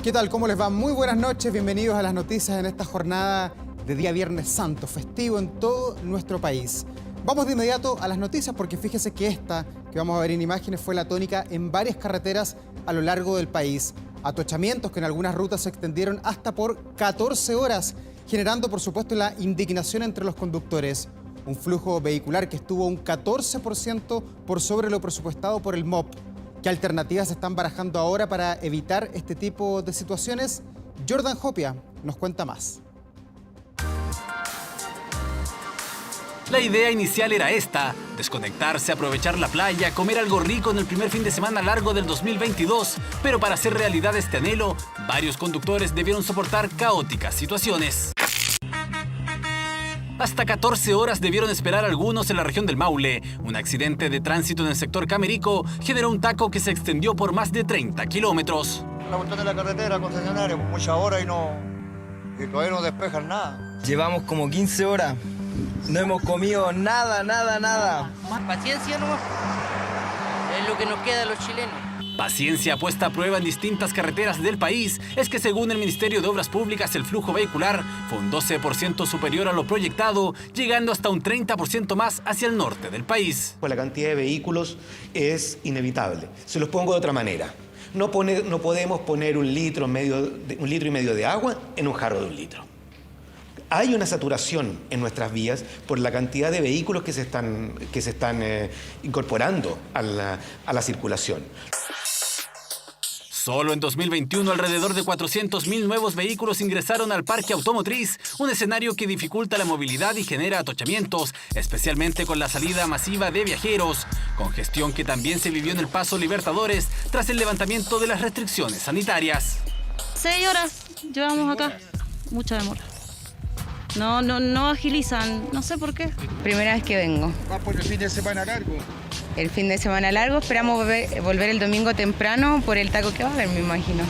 ¿Qué tal? ¿Cómo les va? Muy buenas noches, bienvenidos a las noticias en esta jornada de día Viernes Santo, festivo en todo nuestro país. Vamos de inmediato a las noticias porque fíjese que esta que vamos a ver en imágenes fue la tónica en varias carreteras a lo largo del país. Atochamientos que en algunas rutas se extendieron hasta por 14 horas, generando por supuesto la indignación entre los conductores. Un flujo vehicular que estuvo un 14% por sobre lo presupuestado por el MOP. ¿Qué alternativas se están barajando ahora para evitar este tipo de situaciones? Jordan Jopia nos cuenta más. La idea inicial era esta: desconectarse, aprovechar la playa, comer algo rico en el primer fin de semana largo del 2022. Pero para hacer realidad este anhelo, varios conductores debieron soportar caóticas situaciones. Hasta 14 horas debieron esperar algunos en la región del Maule. Un accidente de tránsito en el sector Camerico generó un taco que se extendió por más de 30 kilómetros. La vuelta de la carretera concesionaria, muchas horas y todavía no despejan nada. Llevamos como 15 horas. No hemos comido nada. Más paciencia nomás. Es lo que nos queda a los chilenos. Paciencia puesta a prueba en distintas carreteras del país es que según el Ministerio de Obras Públicas el flujo vehicular fue un 12% superior a lo proyectado, llegando hasta un 30% más hacia el norte del país. Pues la cantidad de vehículos es inevitable. Se los pongo de otra manera. No podemos poner un litro y medio de agua en un jarro de 1 litro. Hay una saturación en nuestras vías por la cantidad de vehículos que se están incorporando a la circulación. Solo en 2021 alrededor de 400.000 nuevos vehículos ingresaron al parque automotriz, un escenario que dificulta la movilidad y genera atochamientos, especialmente con la salida masiva de viajeros, congestión que también se vivió en el Paso Libertadores tras el levantamiento de las restricciones sanitarias. 6 horas llevamos acá, mucha demora. No agilizan, no sé por qué. Primera vez que vengo. ¿Va por el fin de semana largo? El fin de semana largo, esperamos volver el domingo temprano por el taco que va a haber, me imagino.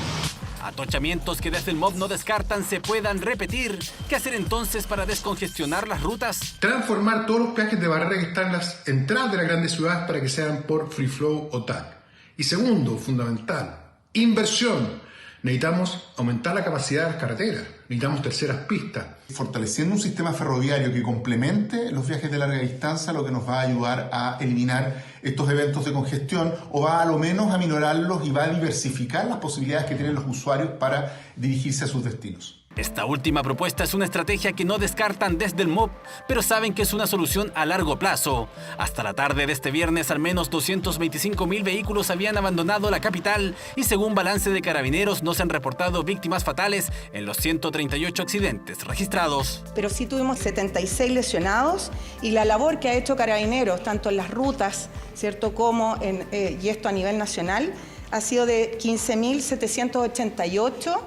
Atochamientos que desde el MOB no descartan se puedan repetir. ¿Qué hacer entonces para descongestionar las rutas? Transformar todos los peajes de barrera que están en las entradas de las grandes ciudades para que sean por free flow o TAC. Y segundo, fundamental, inversión. Necesitamos aumentar la capacidad de las carreteras, necesitamos terceras pistas. Fortaleciendo un sistema ferroviario que complemente los viajes de larga distancia, lo que nos va a ayudar a eliminar estos eventos de congestión o va a lo menos a minorarlos y va a diversificar las posibilidades que tienen los usuarios para dirigirse a sus destinos. Esta última propuesta es una estrategia que no descartan desde el MOB, pero saben que es una solución a largo plazo. Hasta la tarde de este viernes, al menos 225.000 vehículos habían abandonado la capital y según balance de Carabineros no se han reportado víctimas fatales en los 138 accidentes registrados. Pero sí tuvimos 76 lesionados y la labor que ha hecho Carabineros, tanto en las rutas, ¿cierto?, como y esto a nivel nacional, ha sido de 15.788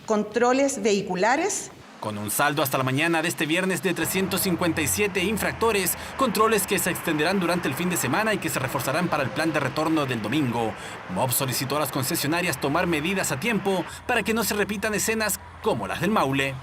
controles vehiculares. Con un saldo hasta la mañana de este viernes de 357 infractores, controles que se extenderán durante el fin de semana y que se reforzarán para el plan de retorno del domingo. MOB solicitó a las concesionarias tomar medidas a tiempo para que no se repitan escenas como las del Maule.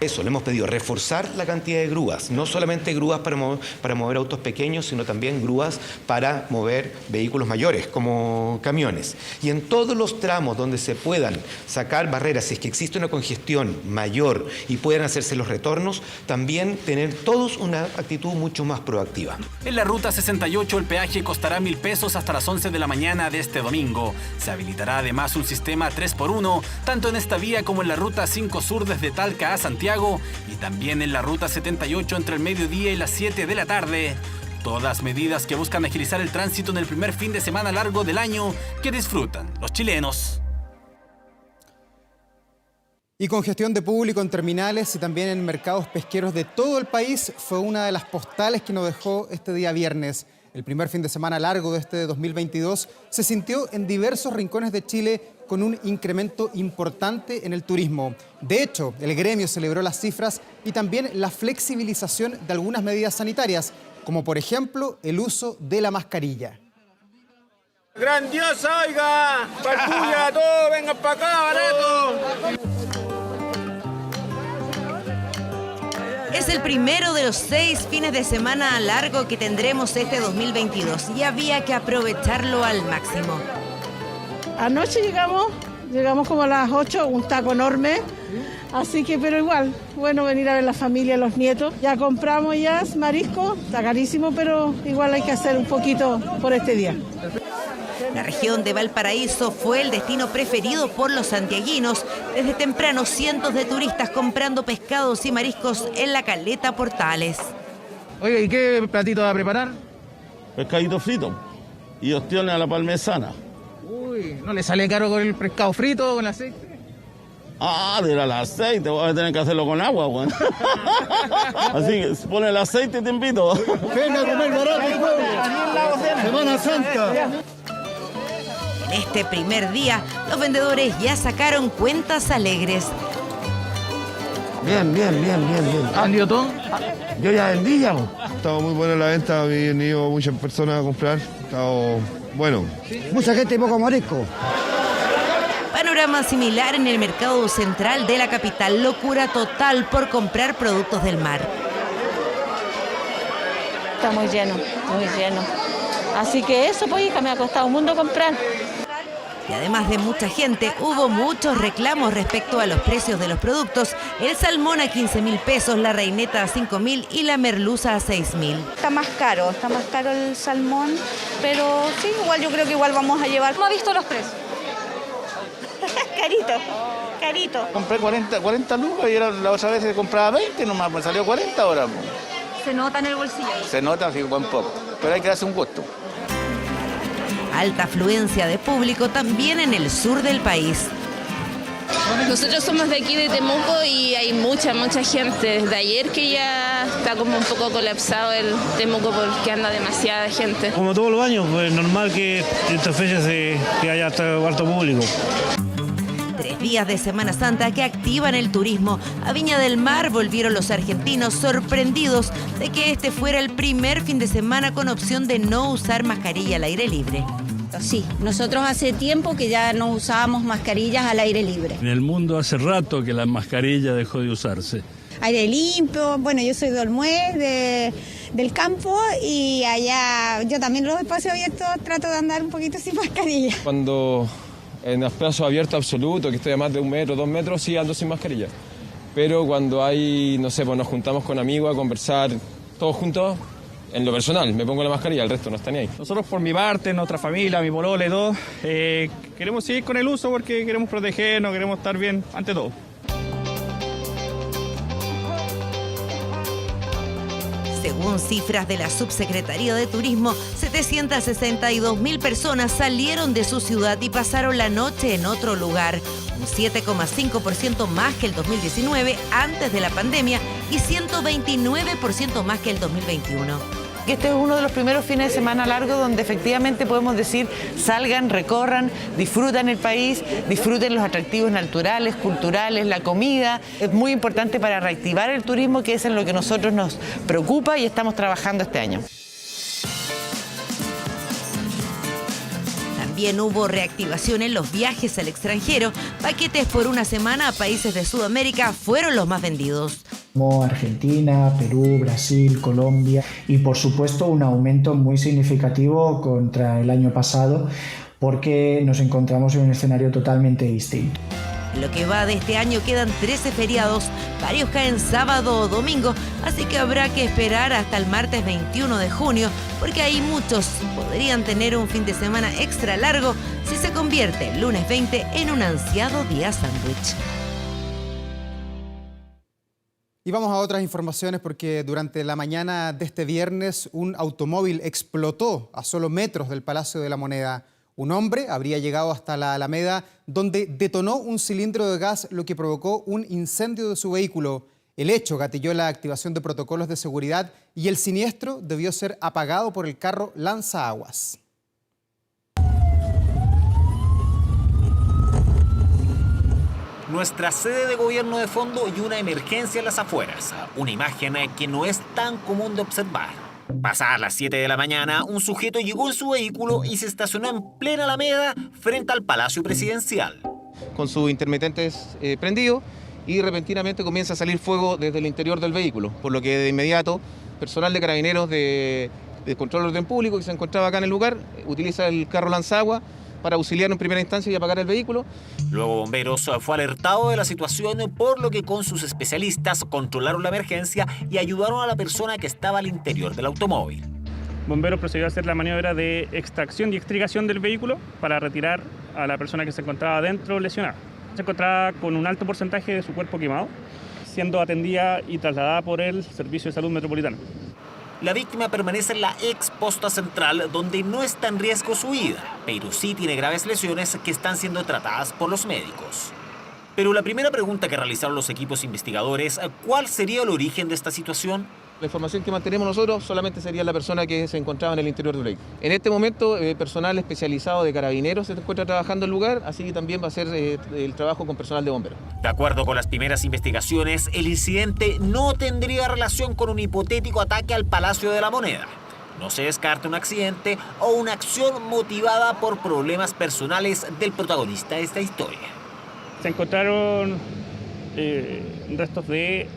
Eso, le hemos pedido reforzar la cantidad de grúas, no solamente grúas para mover autos pequeños, sino también grúas para mover vehículos mayores, como camiones. Y en todos los tramos donde se puedan sacar barreras, si es que existe una congestión mayor y puedan hacerse los retornos, también tener todos una actitud mucho más proactiva. En la ruta 68 el peaje costará 1.000 pesos hasta las 11 de la mañana de este domingo. Se habilitará además un sistema 3x1, tanto en esta vía como en la ruta 5 Sur desde Talca a Santiago, y también en la ruta 78 entre el mediodía y las 7 de la tarde. Todas medidas que buscan agilizar el tránsito en el primer fin de semana largo del año que disfrutan los chilenos. Y congestión de público en terminales y también en mercados pesqueros de todo el país fue una de las postales que nos dejó este día viernes. El primer fin de semana largo de este 2022 se sintió en diversos rincones de Chile con un incremento importante en el turismo. De hecho, el gremio celebró las cifras y también la flexibilización de algunas medidas sanitarias, como por ejemplo el uso de la mascarilla. ¡Grandiosa, oiga! ¡Parpulla, todo! ¡Vengan para acá, barato! Es el primero de los 6 fines de semana largo que tendremos este 2022 y había que aprovecharlo al máximo. Anoche llegamos Llegamos como a las 8, un taco enorme, así que pero igual, bueno venir a ver la familia, los nietos. Ya compramos ya marisco, está carísimo, pero igual hay que hacer un poquito por este día. La región de Valparaíso fue el destino preferido por los santiaguinos. Desde temprano, cientos de turistas comprando pescados y mariscos en la Caleta Portales. Oiga, ¿y qué platito va a preparar? Pescadito frito y ostiones a la parmesana. Uy, ¿no le sale caro con el pescado frito, con el aceite? Ah, dirá el aceite, voy a tener que hacerlo con agua, güey. Así que pone el aceite y te invito. Venga a comer barato, pueblo. Semana Santa. En este primer día, los vendedores ya sacaron cuentas alegres. Bien. ¿Ha vendido todo? Yo ya vendí ya. Estaba muy buena la venta, han venido muchas personas a comprar. Estaba bueno. Mucha gente y poco marisco. Panorama similar en el mercado central de la capital. Locura total por comprar productos del mar. Está muy lleno, muy lleno. Así que eso, pues, hija, me ha costado un mundo comprar. Y además de mucha gente, hubo muchos reclamos respecto a los precios de los productos. El salmón a 15.000 pesos, la reineta a 5.000 y la merluza a 6.000. Está más caro el salmón, pero sí, igual yo creo que igual vamos a llevar. ¿Cómo ha visto los precios? Carito. Compré 40 lucas y la otra vez se compraba 20 nomás, me salió 40 ahora. ¿Se nota en el bolsillo? Se nota, sí, buen poco, pero hay que darse un gusto. Alta afluencia de público también en el sur del país. Nosotros somos de aquí de Temuco y hay mucha gente. Desde ayer que ya está como un poco colapsado el Temuco porque anda demasiada gente. Como todos los años, pues normal que estas fechas que haya harto público. 3 días de Semana Santa que activan el turismo. A Viña del Mar volvieron los argentinos sorprendidos de que este fuera el primer fin de semana con opción de no usar mascarilla al aire libre. Sí, nosotros hace tiempo que ya no usábamos mascarillas al aire libre. En el mundo hace rato que la mascarilla dejó de usarse. Aire limpio, bueno, yo soy de Olmué, del campo, y allá yo también los espacios abiertos trato de andar un poquito sin mascarilla. Cuando en espacio abierto absoluto, que estoy a más de 1 metro, 2 metros, sí ando sin mascarilla. Pero cuando hay, no sé, pues nos juntamos con amigos a conversar todos juntos, en lo personal, me pongo la mascarilla, el resto no está ni ahí. Nosotros por mi parte, nuestra familia, mi polole, todo, queremos seguir con el uso porque queremos protegernos, queremos estar bien ante todo. Según cifras de la Subsecretaría de Turismo, 762.000 personas salieron de su ciudad y pasaron la noche en otro lugar, un 7,5% más que el 2019 antes de la pandemia y 129% más que el 2021. Que este es uno de los primeros fines de semana largos donde efectivamente podemos decir salgan, recorran, disfrutan el país, disfruten los atractivos naturales, culturales, la comida. Es muy importante para reactivar el turismo, que es en lo que nosotros nos preocupa y estamos trabajando este año. También hubo reactivación en los viajes al extranjero. Paquetes por una semana a países de Sudamérica fueron los más vendidos. Como Argentina, Perú, Brasil, Colombia y por supuesto un aumento muy significativo contra el año pasado porque nos encontramos en un escenario totalmente distinto. En lo que va de este año quedan 13 feriados, varios caen sábado o domingo, así que habrá que esperar hasta el martes 21 de junio, porque ahí muchos podrían tener un fin de semana extra largo si se convierte el lunes 20 en un ansiado día sándwich. Y vamos a otras informaciones porque durante la mañana de este viernes un automóvil explotó a solo metros del Palacio de la Moneda. Un hombre habría llegado hasta la Alameda donde detonó un cilindro de gas, lo que provocó un incendio de su vehículo. El hecho gatilló la activación de protocolos de seguridad y el siniestro debió ser apagado por el carro lanzaaguas. Nuestra sede de gobierno de fondo y una emergencia en las afueras. Una imagen que no es tan común de observar. Pasadas las 7 de la mañana, un sujeto llegó en su vehículo y se estacionó en plena Alameda frente al Palacio Presidencial. Con sus intermitentes prendidos y repentinamente comienza a salir fuego desde el interior del vehículo, por lo que de inmediato personal de carabineros de control de orden público que se encontraba acá en el lugar utiliza el carro lanzagua para auxiliar en primera instancia y apagar el vehículo. Luego Bomberos fue alertado de la situación, por lo que con sus especialistas controlaron la emergencia y ayudaron a la persona que estaba al interior del automóvil. Bomberos procedió a hacer la maniobra de extracción y extricación del vehículo para retirar a la persona que se encontraba dentro lesionada. Se encontraba con un alto porcentaje de su cuerpo quemado, siendo atendida y trasladada por el Servicio de Salud Metropolitano. La víctima permanece en la ex posta central, donde no está en riesgo su vida, pero sí tiene graves lesiones que están siendo tratadas por los médicos. Pero la primera pregunta que realizaron los equipos investigadores, ¿cuál sería el origen de esta situación? La información que mantenemos nosotros solamente sería la persona que se encontraba en el interior del vehículo. En este momento, personal especializado de carabineros se encuentra trabajando en el lugar, así que también va a ser el trabajo con personal de bomberos. De acuerdo con las primeras investigaciones, el incidente no tendría relación con un hipotético ataque al Palacio de la Moneda. No se descarta un accidente o una acción motivada por problemas personales del protagonista de esta historia. Se encontraron restos de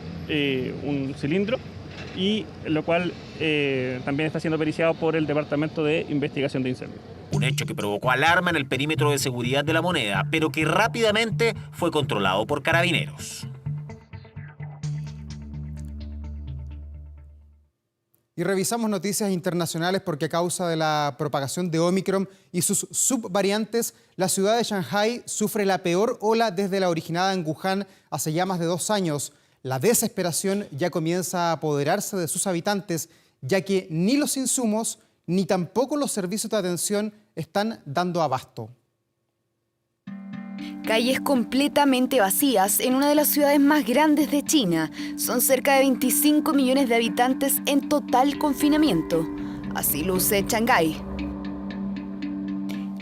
un cilindro, y lo cual también está siendo periciado por el Departamento de Investigación de Incendios. Un hecho que provocó alarma en el perímetro de seguridad de la Moneda, pero que rápidamente fue controlado por carabineros. Y revisamos noticias internacionales porque a causa de la propagación de Omicron y sus subvariantes, la ciudad de Shanghái sufre la peor ola desde la originada en Wuhan hace ya más de 2 años. La desesperación ya comienza a apoderarse de sus habitantes, ya que ni los insumos ni tampoco los servicios de atención están dando abasto. Calles completamente vacías en una de las ciudades más grandes de China. Son cerca de 25 millones de habitantes en total confinamiento. Así luce Shanghái.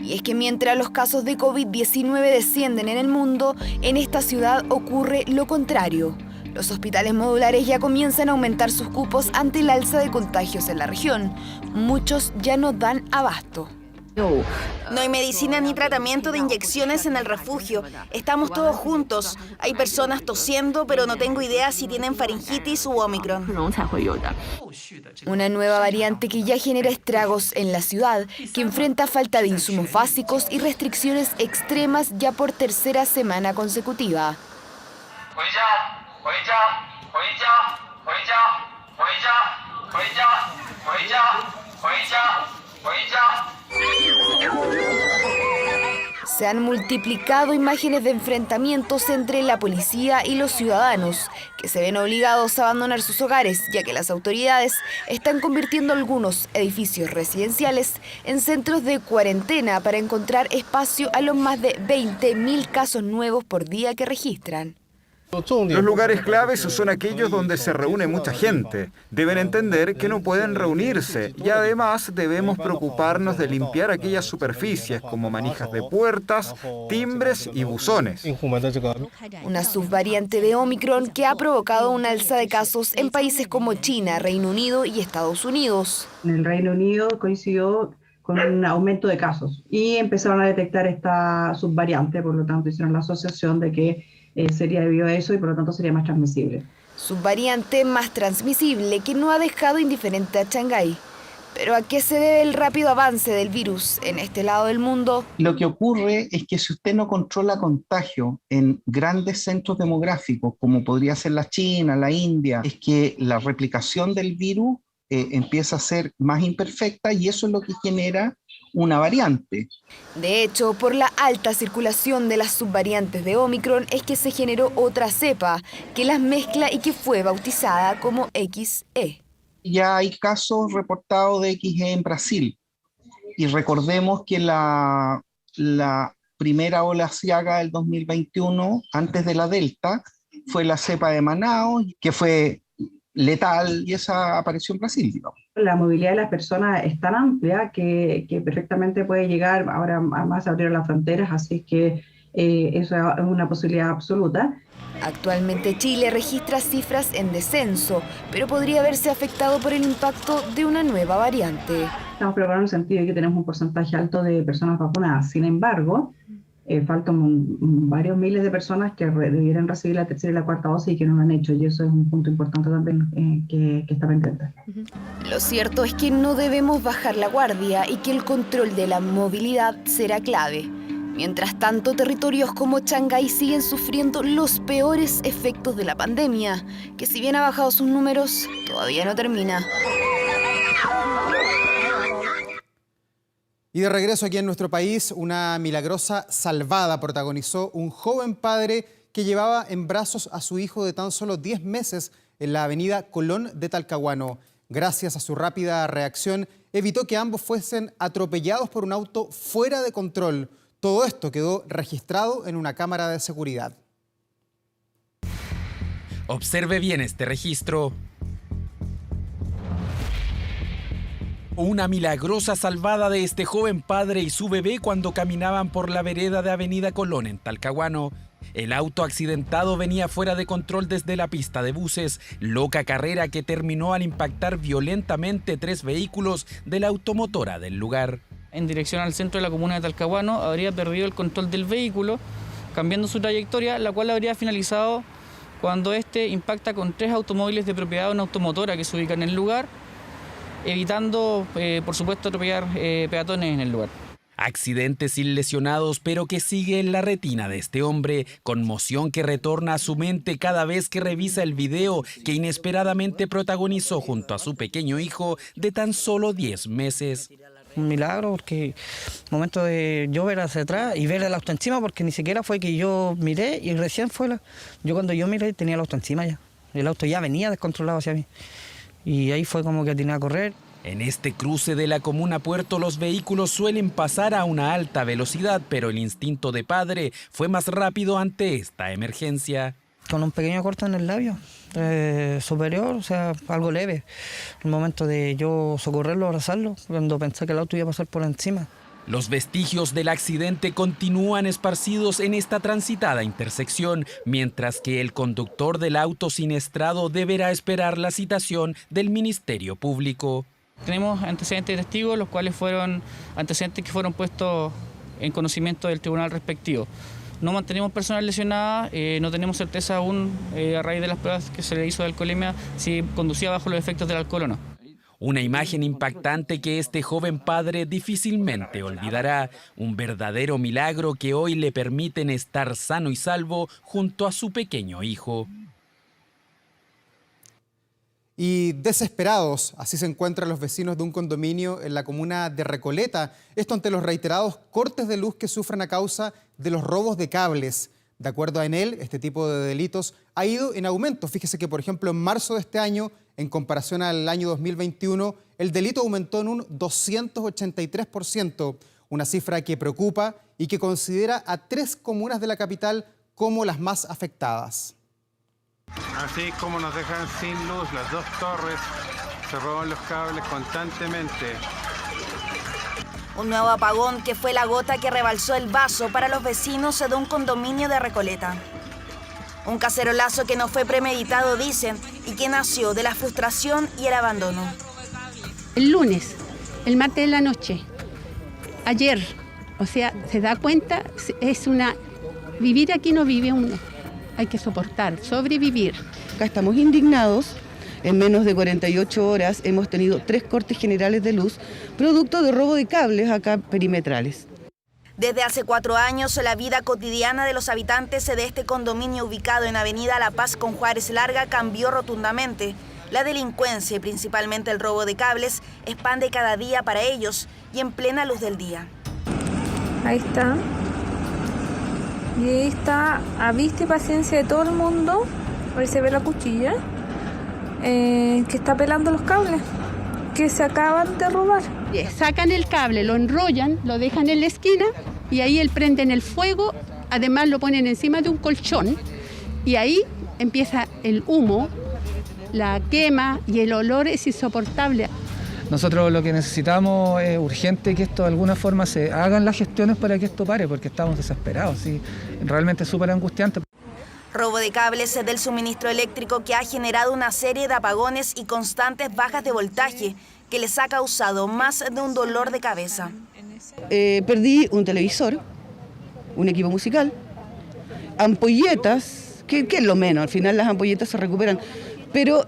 Y es que mientras los casos de COVID-19 descienden en el mundo, en esta ciudad ocurre lo contrario. Los hospitales modulares ya comienzan a aumentar sus cupos ante el alza de contagios en la región. Muchos ya no dan abasto. No hay medicina ni tratamiento de inyecciones en el refugio. Estamos todos juntos. Hay personas tosiendo, pero no tengo idea si tienen faringitis u Omicron. Una nueva variante que ya genera estragos en la ciudad, que enfrenta falta de insumos básicos y restricciones extremas ya por 3ª semana consecutiva. Se han multiplicado imágenes de enfrentamientos entre la policía y los ciudadanos, que se ven obligados a abandonar sus hogares, ya que las autoridades están convirtiendo algunos edificios residenciales en centros de cuarentena para encontrar espacio a los más de 20.000 casos nuevos por día que registran. Los lugares claves son aquellos donde se reúne mucha gente. Deben entender que no pueden reunirse y además debemos preocuparnos de limpiar aquellas superficies como manijas de puertas, timbres y buzones. Una subvariante de Omicron que ha provocado un alza de casos en países como China, Reino Unido y Estados Unidos. En el Reino Unido coincidió con un aumento de casos y empezaron a detectar esta subvariante, por lo tanto hicieron la asociación de que sería debido a eso y por lo tanto sería más transmisible. Subvariante más transmisible que no ha dejado indiferente a Shanghái. ¿Pero a qué se debe el rápido avance del virus en este lado del mundo? Lo que ocurre es que si usted no controla contagio en grandes centros demográficos, como podría ser la China, la India, es que la replicación del virus empieza a ser más imperfecta y eso es lo que genera una variante. De hecho, por la alta circulación de las subvariantes de Omicron es que se generó otra cepa que las mezcla y que fue bautizada como XE. Ya hay casos reportados de XE en Brasil y recordemos que la primera ola asiaga del 2021, antes de la Delta, fue la cepa de Manaus, que fue letal y esa apareció en Brasil, digamos. La movilidad de las personas es tan amplia que perfectamente puede llegar, ahora además abrieron las fronteras, así que eso es una posibilidad absoluta. Actualmente Chile registra cifras en descenso, pero podría verse afectado por el impacto de una nueva variante. Estamos preparados en el sentido de que tenemos un porcentaje alto de personas vacunadas. Sin embargo, faltan varios miles de personas que debieran recibir la tercera y la cuarta dosis y que no lo han hecho, y eso es un punto importante también que está pendiente. Lo cierto es que no debemos bajar la guardia y que el control de la movilidad será clave. Mientras tanto, territorios como Shanghái siguen sufriendo los peores efectos de la pandemia, que si bien ha bajado sus números, todavía no termina. Y de regreso aquí en nuestro país, una milagrosa salvada protagonizó un joven padre que llevaba en brazos a su hijo de tan solo 10 meses en la avenida Colón de Talcahuano. Gracias a su rápida reacción, evitó que ambos fuesen atropellados por un auto fuera de control. Todo esto quedó registrado en una cámara de seguridad. Observe bien este registro. Una milagrosa salvada de este joven padre y su bebé cuando caminaban por la vereda de Avenida Colón en Talcahuano. El auto accidentado venía fuera de control desde la pista de buses, loca carrera que terminó al impactar violentamente 3 vehículos de la automotora del lugar. En dirección al centro de la comuna de Talcahuano habría perdido el control del vehículo, cambiando su trayectoria, la cual habría finalizado cuando este impacta con 3 automóviles de propiedad de una automotora que se ubican en el lugar, evitando, por supuesto, atropellar peatones en el lugar. Accidente sin lesionados, pero que sigue en la retina de este hombre, conmoción que retorna a su mente cada vez que revisa el video que inesperadamente protagonizó junto a su pequeño hijo de tan solo 10 meses. Un milagro, porque momento de yo ver hacia atrás y ver el auto encima, porque ni siquiera fue que yo miré y recién fue yo cuando yo miré tenía el auto encima ya. El auto ya venía descontrolado hacia mí y ahí fue como que atiné a correr. En este cruce de la comuna Puerto los vehículos suelen pasar a una alta velocidad, pero el instinto de padre fue más rápido ante esta emergencia. Con un pequeño corte en el labio superior, o sea, algo leve. El momento de yo socorrerlo, abrazarlo, cuando pensé que el auto iba a pasar por encima. Los vestigios del accidente continúan esparcidos en esta transitada intersección, mientras que el conductor del auto siniestrado deberá esperar la citación del Ministerio Público. Tenemos antecedentes de testigos, los cuales fueron antecedentes que fueron puestos en conocimiento del tribunal respectivo. No mantenemos personas lesionadas, no tenemos certeza aún a raíz de las pruebas que se le hizo de alcoholemia si conducía bajo los efectos del alcohol o no. Una imagen impactante que este joven padre difícilmente olvidará. Un verdadero milagro que hoy le permiten estar sano y salvo junto a su pequeño hijo. Y desesperados, así se encuentran los vecinos de un condominio en la comuna de Recoleta. Esto ante los reiterados cortes de luz que sufren a causa de los robos de cables. De acuerdo a Enel, este tipo de delitos ha ido en aumento. Fíjese que, por ejemplo, en marzo de este año, en comparación al año 2021, el delito aumentó en un 283%, una cifra que preocupa y que considera a 3 comunas de la capital como las más afectadas. Así como nos dejan sin luz las 2 torres, se roban los cables constantemente. Un nuevo apagón que fue la gota que rebalsó el vaso para los vecinos de un condominio de Recoleta. Un cacerolazo que no fue premeditado, dicen, y que nació de la frustración y el abandono. El lunes, el martes de la noche, ayer, o sea, se da cuenta, es una... Vivir aquí no vive uno. Hay que soportar, sobrevivir. Acá estamos indignados. En menos de 48 horas hemos tenido 3 cortes generales de luz, producto de robo de cables acá perimetrales. Desde hace 4 años, la vida cotidiana de los habitantes de este condominio ubicado en Avenida La Paz con Juárez Larga cambió rotundamente. La delincuencia y principalmente el robo de cables expande cada día para ellos y en plena luz del día. Ahí está. Y ahí está a vista y paciencia de todo el mundo. Ahí se ve la cuchilla que está pelando los cables que se acaban de robar. Sacan el cable, lo enrollan, lo dejan en la esquina y ahí prenden el fuego. Además lo ponen encima de un colchón y ahí empieza el humo, la quema y el olor es insoportable. Nosotros lo que necesitamos es urgente que esto de alguna forma se hagan las gestiones para que esto pare, porque estamos desesperados, ¿sí? Realmente es súper angustiante. Robo de cables del suministro eléctrico que ha generado una serie de apagones y constantes bajas de voltaje que les ha causado más de un dolor de cabeza. Perdí un televisor, un equipo musical, ampolletas, que es lo menos, al final las ampolletas se recuperan, pero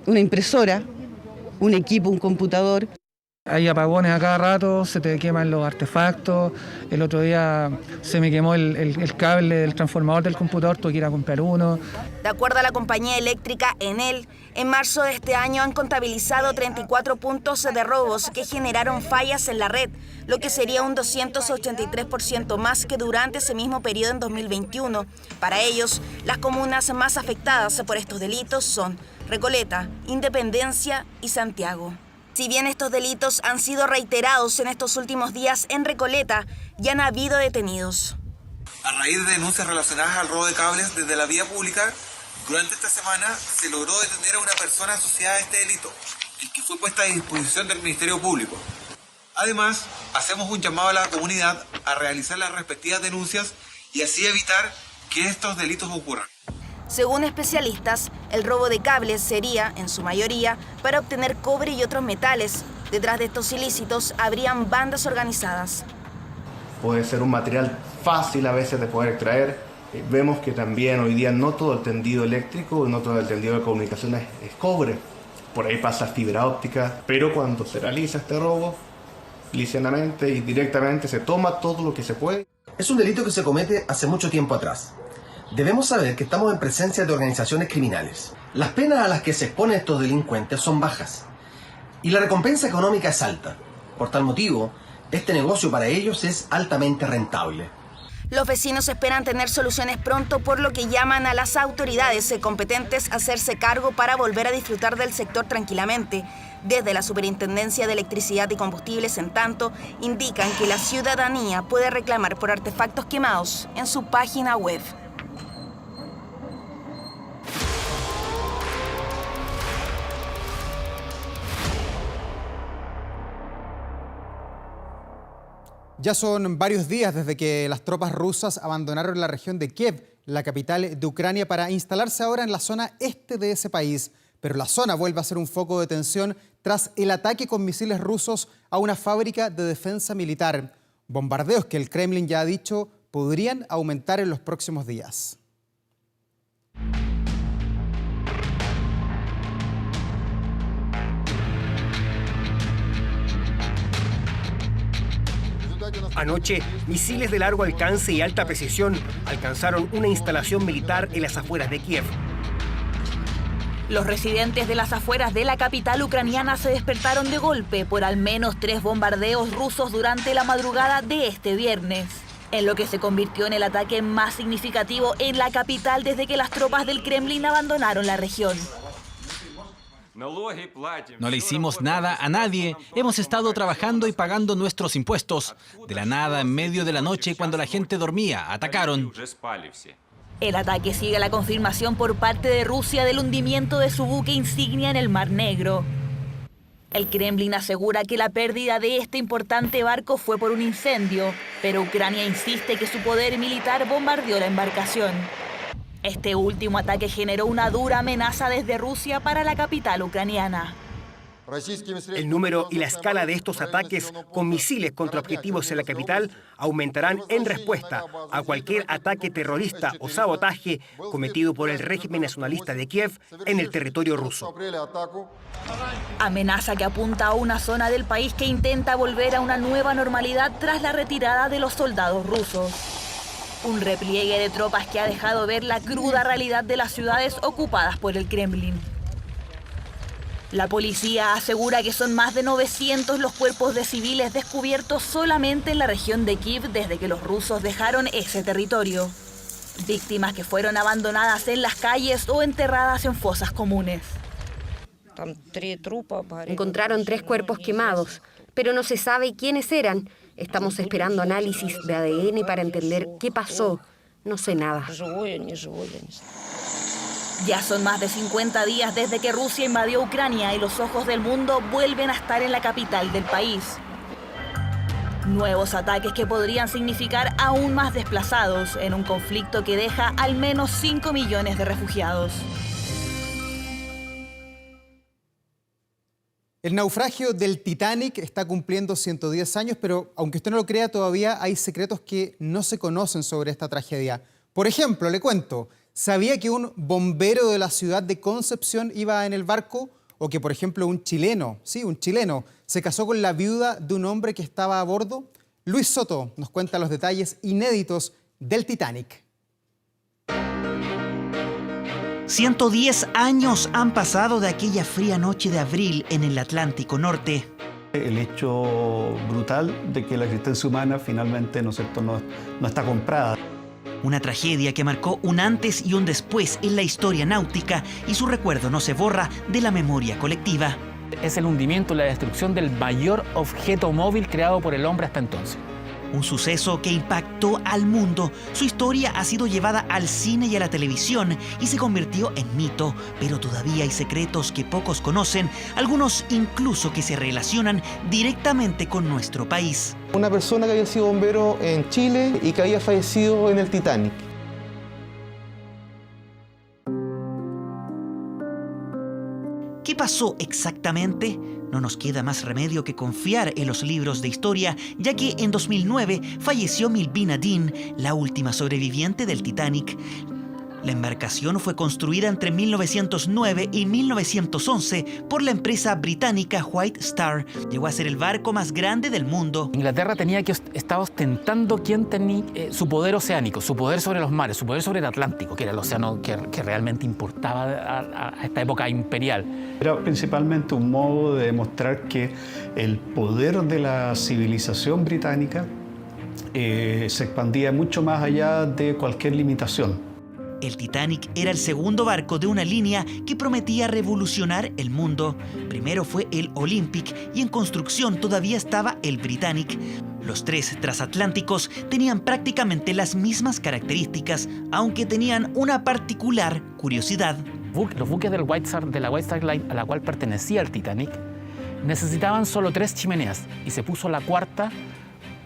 una impresora, un equipo, un computador. Hay apagones a cada rato, se te queman los artefactos. El otro día se me quemó el cable del transformador del computador, tuve que ir a comprar uno. De acuerdo a la compañía eléctrica Enel, en marzo de este año han contabilizado 34 puntos de robos que generaron fallas en la red, lo que sería un 283% más que durante ese mismo periodo en 2021. Para ellos, las comunas más afectadas por estos delitos son Recoleta, Independencia y Santiago. Si bien estos delitos han sido reiterados en estos últimos días en Recoleta, ya han habido detenidos. A raíz de denuncias relacionadas al robo de cables desde la vía pública, durante esta semana se logró detener a una persona asociada a este delito, el que fue puesta a disposición del Ministerio Público. Además, hacemos un llamado a la comunidad a realizar las respectivas denuncias y así evitar que estos delitos ocurran. Según especialistas, el robo de cables sería, en su mayoría, para obtener cobre y otros metales. Detrás de estos ilícitos habrían bandas organizadas. Puede ser un material fácil a veces de poder extraer. Vemos que también hoy día no todo el tendido eléctrico, no todo el tendido de comunicaciones es cobre. Por ahí pasa fibra óptica, pero cuando se realiza este robo, livianamente y directamente se toma todo lo que se puede. Es un delito que se comete hace mucho tiempo atrás. Debemos saber que estamos en presencia de organizaciones criminales. Las penas a las que se exponen estos delincuentes son bajas y la recompensa económica es alta. Por tal motivo, este negocio para ellos es altamente rentable. Los vecinos esperan tener soluciones pronto, por lo que llaman a las autoridades competentes a hacerse cargo para volver a disfrutar del sector tranquilamente. Desde la Superintendencia de Electricidad y Combustibles, en tanto, indican que la ciudadanía puede reclamar por artefactos quemados en su página web. Ya son varios días desde que las tropas rusas abandonaron la región de Kiev, la capital de Ucrania, para instalarse ahora en la zona este de ese país. Pero la zona vuelve a ser un foco de tensión tras el ataque con misiles rusos a una fábrica de defensa militar. Bombardeos que el Kremlin ya ha dicho podrían aumentar en los próximos días. Anoche, misiles de largo alcance y alta precisión alcanzaron una instalación militar en las afueras de Kiev. Los residentes de las afueras de la capital ucraniana se despertaron de golpe por al menos 3 bombardeos rusos durante la madrugada de este viernes, en lo que se convirtió en el ataque más significativo en la capital desde que las tropas del Kremlin abandonaron la región. No le hicimos nada a nadie. Hemos estado trabajando y pagando nuestros impuestos. De la nada, en medio de la noche, cuando la gente dormía, atacaron. El ataque sigue la confirmación por parte de Rusia del hundimiento de su buque insignia en el Mar Negro. El Kremlin asegura que la pérdida de este importante barco fue por un incendio, pero Ucrania insiste que su poder militar bombardeó la embarcación. Este último ataque generó una dura amenaza desde Rusia para la capital ucraniana. El número y la escala de estos ataques con misiles contra objetivos en la capital aumentarán en respuesta a cualquier ataque terrorista o sabotaje cometido por el régimen nacionalista de Kiev en el territorio ruso. Amenaza que apunta a una zona del país que intenta volver a una nueva normalidad tras la retirada de los soldados rusos. Un repliegue de tropas que ha dejado ver la cruda realidad de las ciudades ocupadas por el Kremlin. La policía asegura que son más de 900 los cuerpos de civiles descubiertos solamente en la región de Kiev desde que los rusos dejaron ese territorio. Víctimas que fueron abandonadas en las calles o enterradas en fosas comunes. Encontraron 3 cuerpos quemados, pero no se sabe quiénes eran. Estamos esperando análisis de ADN para entender qué pasó. No sé nada. Ya son más de 50 días desde que Rusia invadió Ucrania y los ojos del mundo vuelven a estar en la capital del país. Nuevos ataques que podrían significar aún más desplazados en un conflicto que deja al menos 5 millones de refugiados. El naufragio del Titanic está cumpliendo 110 años, pero aunque usted no lo crea, todavía hay secretos que no se conocen sobre esta tragedia. Por ejemplo, le cuento, ¿sabía que un bombero de la ciudad de Concepción iba en el barco? O que, por ejemplo, un chileno, se casó con la viuda de un hombre que estaba a bordo. Luis Soto nos cuenta los detalles inéditos del Titanic. 110 años han pasado de aquella fría noche de abril en el Atlántico Norte. El hecho brutal de que la existencia humana finalmente, ¿no es cierto?, no está comprada. Una tragedia que marcó un antes y un después en la historia náutica y su recuerdo no se borra de la memoria colectiva. Es el hundimiento y la destrucción del mayor objeto móvil creado por el hombre hasta entonces. Un suceso que impactó al mundo. Su historia ha sido llevada al cine y a la televisión y se convirtió en mito, pero todavía hay secretos que pocos conocen, algunos incluso que se relacionan directamente con nuestro país. Una persona que había sido bombero en Chile y que había fallecido en el Titanic. ¿Qué pasó exactamente? No nos queda más remedio que confiar en los libros de historia, ya que en 2009 falleció Milvina Dean, la última sobreviviente del Titanic. La embarcación fue construida entre 1909 y 1911 por la empresa británica White Star. Llegó a ser el barco más grande del mundo. Inglaterra estaba ostentando quién tenía su poder oceánico, su poder sobre los mares, su poder sobre el Atlántico, que era el océano que realmente importaba a esta época imperial. Era principalmente un modo de demostrar que el poder de la civilización británica se expandía mucho más allá de cualquier limitación. El Titanic era el segundo barco de una línea que prometía revolucionar el mundo. Primero fue el Olympic y en construcción todavía estaba el Britannic. Los tres transatlánticos tenían prácticamente las mismas características, aunque tenían una particular curiosidad. Los buques de la White Star Line, a la cual pertenecía el Titanic, necesitaban solo 3 chimeneas y se puso la cuarta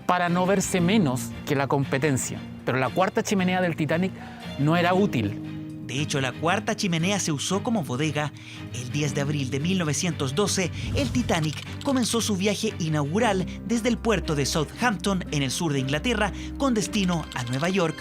para no verse menos que la competencia. Pero la cuarta chimenea del Titanic no era útil. De hecho, la cuarta chimenea se usó como bodega. El 10 de abril de 1912, el Titanic comenzó su viaje inaugural desde el puerto de Southampton, en el sur de Inglaterra, con destino a Nueva York.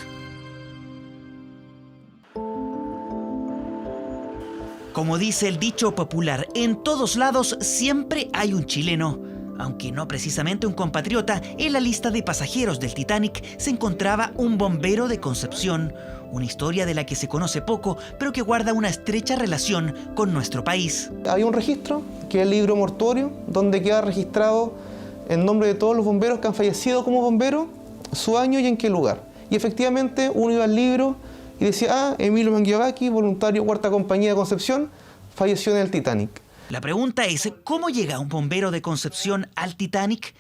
Como dice el dicho popular, en todos lados siempre hay un chileno. Aunque no precisamente un compatriota, en la lista de pasajeros del Titanic se encontraba un bombero de Concepción, una historia de la que se conoce poco, pero que guarda una estrecha relación con nuestro país. Hay un registro, que es el libro mortuorio, donde queda registrado el nombre de todos los bomberos que han fallecido como bomberos, su año y en qué lugar. Y efectivamente uno iba al libro y decía, Emilio Mangiavacchi, voluntario Cuarta Compañía de Concepción, falleció en el Titanic. La pregunta es, ¿cómo llega un bombero de Concepción al Titanic?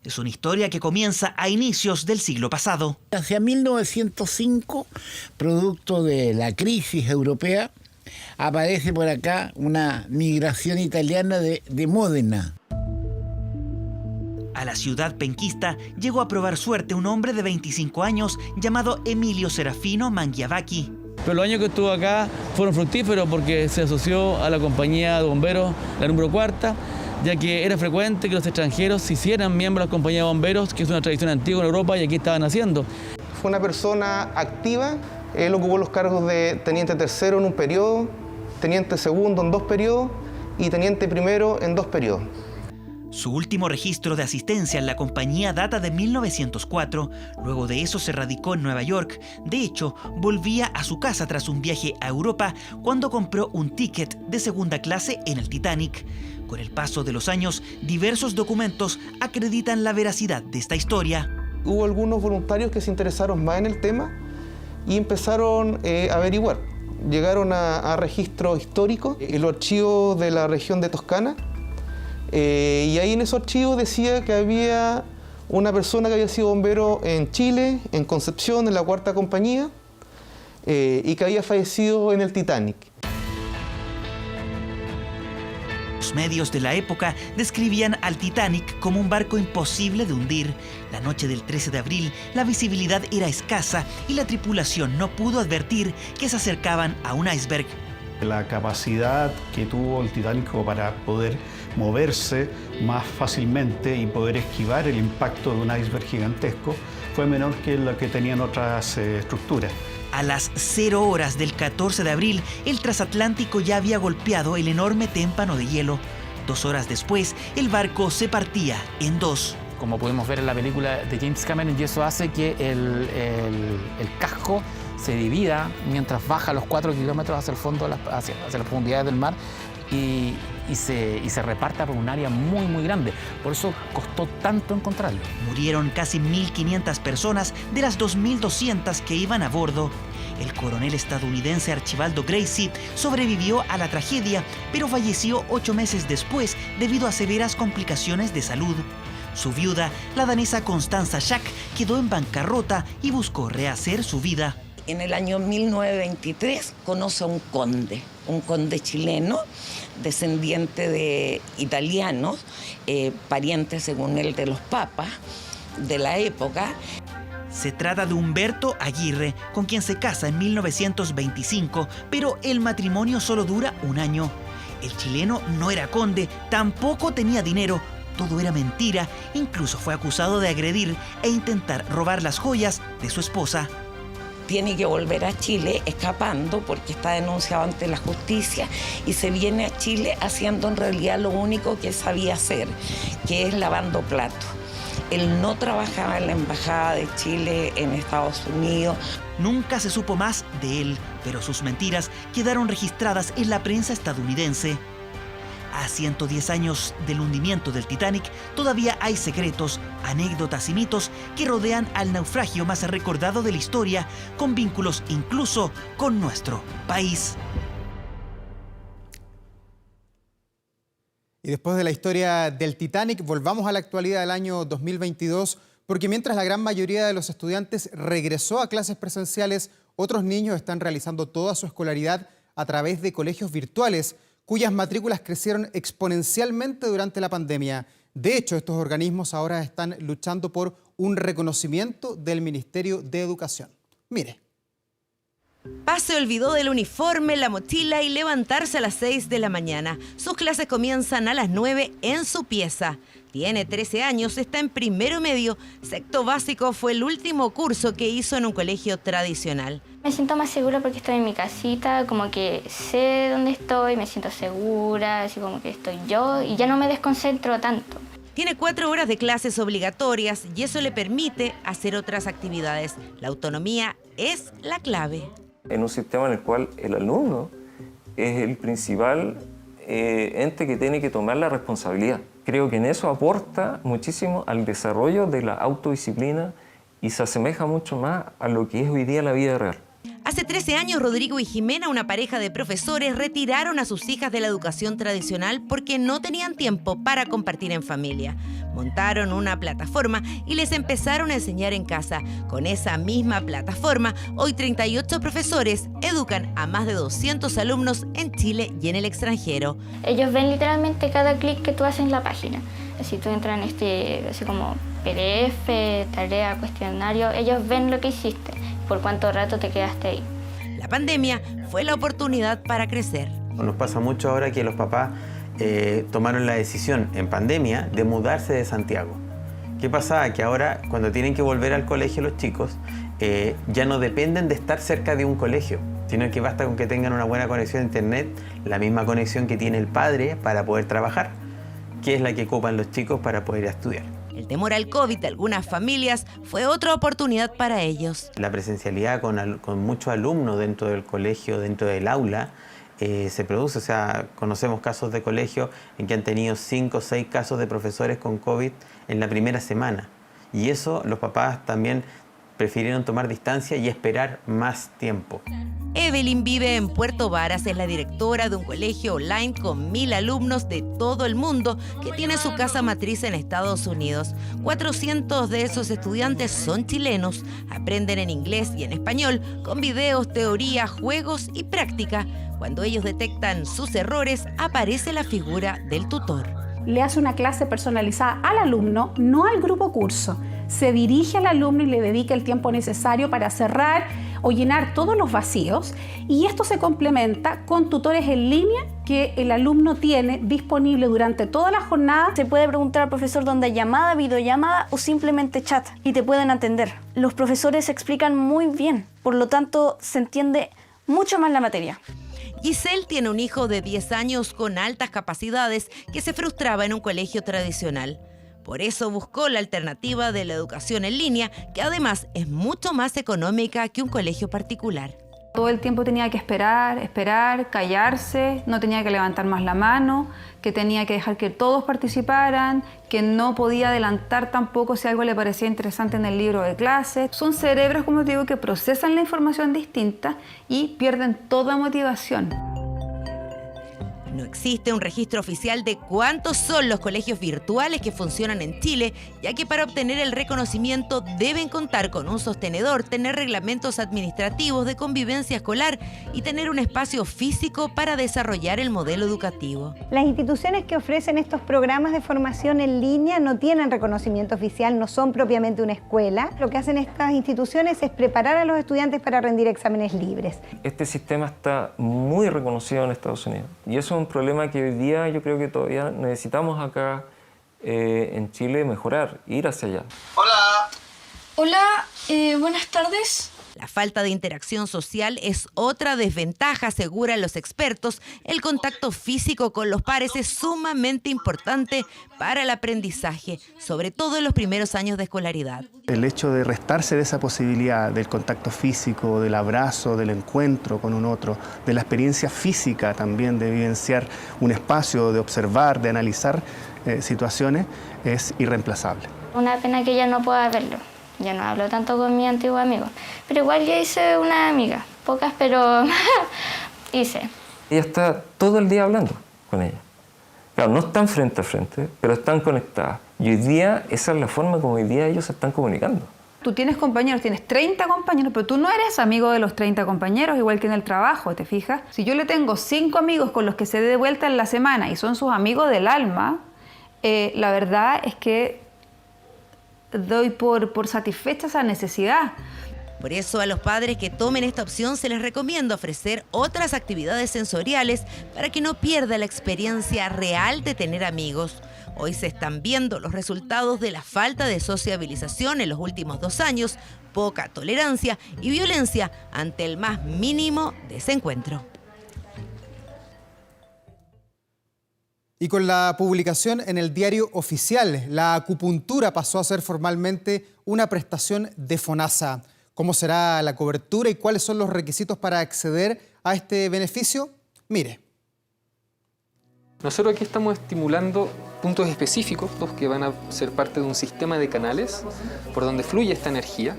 Es una historia que comienza a inicios del siglo pasado. Hacia 1905, producto de la crisis europea, aparece por acá una migración italiana de Módena. A la ciudad penquista llegó a probar suerte un hombre de 25 años llamado Emilio Serafino Mangiavacchi. Pero los años que estuvo acá fueron fructíferos porque se asoció a la compañía de bomberos, la número 4, ya que era frecuente que los extranjeros se hicieran miembros de la compañía de bomberos, que es una tradición antigua en Europa y aquí estaban haciendo. Fue una persona activa, él ocupó los cargos de teniente tercero en un periodo, teniente segundo en 2 periodos y teniente primero en 2 periodos. Su último registro de asistencia en la compañía data de 1904. Luego de eso se radicó en Nueva York. De hecho, volvía a su casa tras un viaje a Europa cuando compró un ticket de segunda clase en el Titanic. Con el paso de los años, diversos documentos acreditan la veracidad de esta historia. Hubo algunos voluntarios que se interesaron más en el tema y empezaron a averiguar. Llegaron a registros históricos, en los archivos de la región de Toscana. Y ahí en esos archivos decía que había una persona que había sido bombero en Chile, en Concepción, en la Cuarta Compañía, y que había fallecido en el Titanic. Los medios de la época describían al Titanic como un barco imposible de hundir. La noche del 13 de abril, la visibilidad era escasa y la tripulación no pudo advertir que se acercaban a un iceberg. La capacidad que tuvo el Titanic para poder moverse más fácilmente y poder esquivar el impacto de un iceberg gigantesco fue menor que lo que tenían otras estructuras. A las 0 horas del 14 de abril, el transatlántico ya había golpeado el enorme témpano de hielo. 2 horas después, el barco se partía en dos. Como pudimos ver en la película de James Cameron, y eso hace que el casco se divida mientras baja los 4 kilómetros hacia el fondo, hacia las profundidades del mar, y se reparta por un área muy, muy grande. Por eso costó tanto encontrarlo. Murieron casi 1.500 personas de las 2.200 que iban a bordo. El coronel estadounidense Archibaldo Gracie sobrevivió a la tragedia, pero falleció 8 meses después debido a severas complicaciones de salud. Su viuda, la danesa Constanza Schack, quedó en bancarrota y buscó rehacer su vida. En el año 1923 conoce a un conde chileno, descendiente de italianos, pariente según él de los papas de la época. Se trata de Humberto Aguirre, con quien se casa en 1925, pero el matrimonio solo dura 1 año. El chileno no era conde, tampoco tenía dinero. Todo era mentira, incluso fue acusado de agredir e intentar robar las joyas de su esposa. Tiene que volver a Chile escapando porque está denunciado ante la justicia y se viene a Chile haciendo en realidad lo único que sabía hacer, que es lavando platos. Él no trabajaba en la Embajada de Chile en Estados Unidos. Nunca se supo más de él, pero sus mentiras quedaron registradas en la prensa estadounidense. A 110 años del hundimiento del Titanic, todavía hay secretos, anécdotas y mitos que rodean al naufragio más recordado de la historia, con vínculos incluso con nuestro país. Y después de la historia del Titanic, volvamos a la actualidad del año 2022, porque mientras la gran mayoría de los estudiantes regresó a clases presenciales, otros niños están realizando toda su escolaridad a través de colegios virtuales, cuyas matrículas crecieron exponencialmente durante la pandemia. De hecho, estos organismos ahora están luchando por un reconocimiento del Ministerio de Educación. Mire. Paz se olvidó del uniforme, la mochila y levantarse a las 6 de la mañana. Sus clases comienzan a las 9 en su pieza. Tiene 13 años, está en primero medio. Sexto básico fue el último curso que hizo en un colegio tradicional. Me siento más segura porque estoy en mi casita, como que sé dónde estoy, me siento segura, así como que estoy yo y ya no me desconcentro tanto. Tiene 4 horas de clases obligatorias y eso le permite hacer otras actividades. La autonomía es la clave. En un sistema en el cual el alumno es el principal ente que tiene que tomar la responsabilidad. Creo que en eso aporta muchísimo al desarrollo de la autodisciplina y se asemeja mucho más a lo que es hoy día la vida real. Hace 13 años, Rodrigo y Jimena, una pareja de profesores, retiraron a sus hijas de la educación tradicional porque no tenían tiempo para compartir en familia. Montaron una plataforma y les empezaron a enseñar en casa. Con esa misma plataforma, hoy 38 profesores educan a más de 200 alumnos en Chile y en el extranjero. Ellos ven literalmente cada clic que tú haces en la página. Si tú entras en así como PDF, tarea, cuestionario, ellos ven lo que hiciste, por cuánto rato te quedaste ahí. La pandemia fue la oportunidad para crecer. Nos pasa mucho ahora que los papás tomaron la decisión en pandemia de mudarse de Santiago. ¿Qué pasa? Que ahora cuando tienen que volver al colegio los chicos, ya no dependen de estar cerca de un colegio, sino que basta con que tengan una buena conexión a internet, la misma conexión que tiene el padre para poder trabajar, que es la que ocupan los chicos para poder estudiar. El temor al COVID de algunas familias fue otra oportunidad para ellos. La presencialidad con muchos alumnos dentro del colegio, dentro del aula, se produce. O sea, conocemos casos de colegios en que han tenido 5 o 6 casos de profesores con COVID en la primera semana. Y eso los papás también prefirieron tomar distancia y esperar más tiempo. Evelyn vive en Puerto Varas, es la directora de un colegio online con 1000 alumnos de todo el mundo que tiene su casa matriz en Estados Unidos. 400 de esos estudiantes son chilenos, aprenden en inglés y en español con videos, teoría, juegos y práctica. Cuando ellos detectan sus errores, aparece la figura del tutor. Le hace una clase personalizada al alumno, no al grupo curso. Se dirige al alumno y le dedica el tiempo necesario para cerrar o llenar todos los vacíos, y esto se complementa con tutores en línea que el alumno tiene disponible durante toda la jornada. Se puede preguntar al profesor donde hay llamada, videollamada o simplemente chat y te pueden atender. Los profesores explican muy bien, por lo tanto se entiende mucho más la materia. Giselle tiene un hijo de 10 años con altas capacidades que se frustraba en un colegio tradicional. Por eso buscó la alternativa de la educación en línea, que además es mucho más económica que un colegio particular. Todo el tiempo tenía que esperar, callarse, no tenía que levantar más la mano, que tenía que dejar que todos participaran, que no podía adelantar tampoco si algo le parecía interesante en el libro de clase. Son cerebros, como te digo, que procesan la información distinta y pierden toda motivación. No existe un registro oficial de cuántos son los colegios virtuales que funcionan en Chile, ya que para obtener el reconocimiento deben contar con un sostenedor, tener reglamentos administrativos de convivencia escolar y tener un espacio físico para desarrollar el modelo educativo. Las instituciones que ofrecen estos programas de formación en línea no tienen reconocimiento oficial, no son propiamente una escuela. Lo que hacen estas instituciones es preparar a los estudiantes para rendir exámenes libres. Este sistema está muy reconocido en Estados Unidos y eso es un problema que hoy día yo creo que todavía necesitamos acá en Chile mejorar, ir hacia allá. Hola, buenas tardes. La falta de interacción social es otra desventaja, aseguran los expertos. El contacto físico con los pares es sumamente importante para el aprendizaje, sobre todo en los primeros años de escolaridad. El hecho de restarse de esa posibilidad del contacto físico, del abrazo, del encuentro con un otro, de la experiencia física también de vivenciar un espacio, de observar, de analizar situaciones, es irreemplazable. Una pena que ya no pueda verlo. Ya no hablo tanto con mi antiguo amigo. Pero igual ya hice una amiga. Pocas, pero hice. Ella está todo el día hablando con ella. Claro, no están frente a frente, pero están conectadas. Y hoy día esa es la forma como hoy día ellos se están comunicando. Tú tienes compañeros, tienes 30 compañeros, pero tú no eres amigo de los 30 compañeros, igual que en el trabajo, ¿te fijas? Si yo le tengo 5 amigos con los que se dé vuelta en la semana y son sus amigos del alma, la verdad es que doy por satisfecha esa necesidad. Por eso a los padres que tomen esta opción se les recomienda ofrecer otras actividades sensoriales para que no pierda la experiencia real de tener amigos. Hoy se están viendo los resultados de la falta de sociabilización en los últimos 2 años, poca tolerancia y violencia ante el más mínimo desencuentro. Y con la publicación en el Diario Oficial, la acupuntura pasó a ser formalmente una prestación de FONASA. ¿Cómo será la cobertura y cuáles son los requisitos para acceder a este beneficio? Mire. Nosotros aquí estamos estimulando puntos específicos que van a ser parte de un sistema de canales por donde fluye esta energía,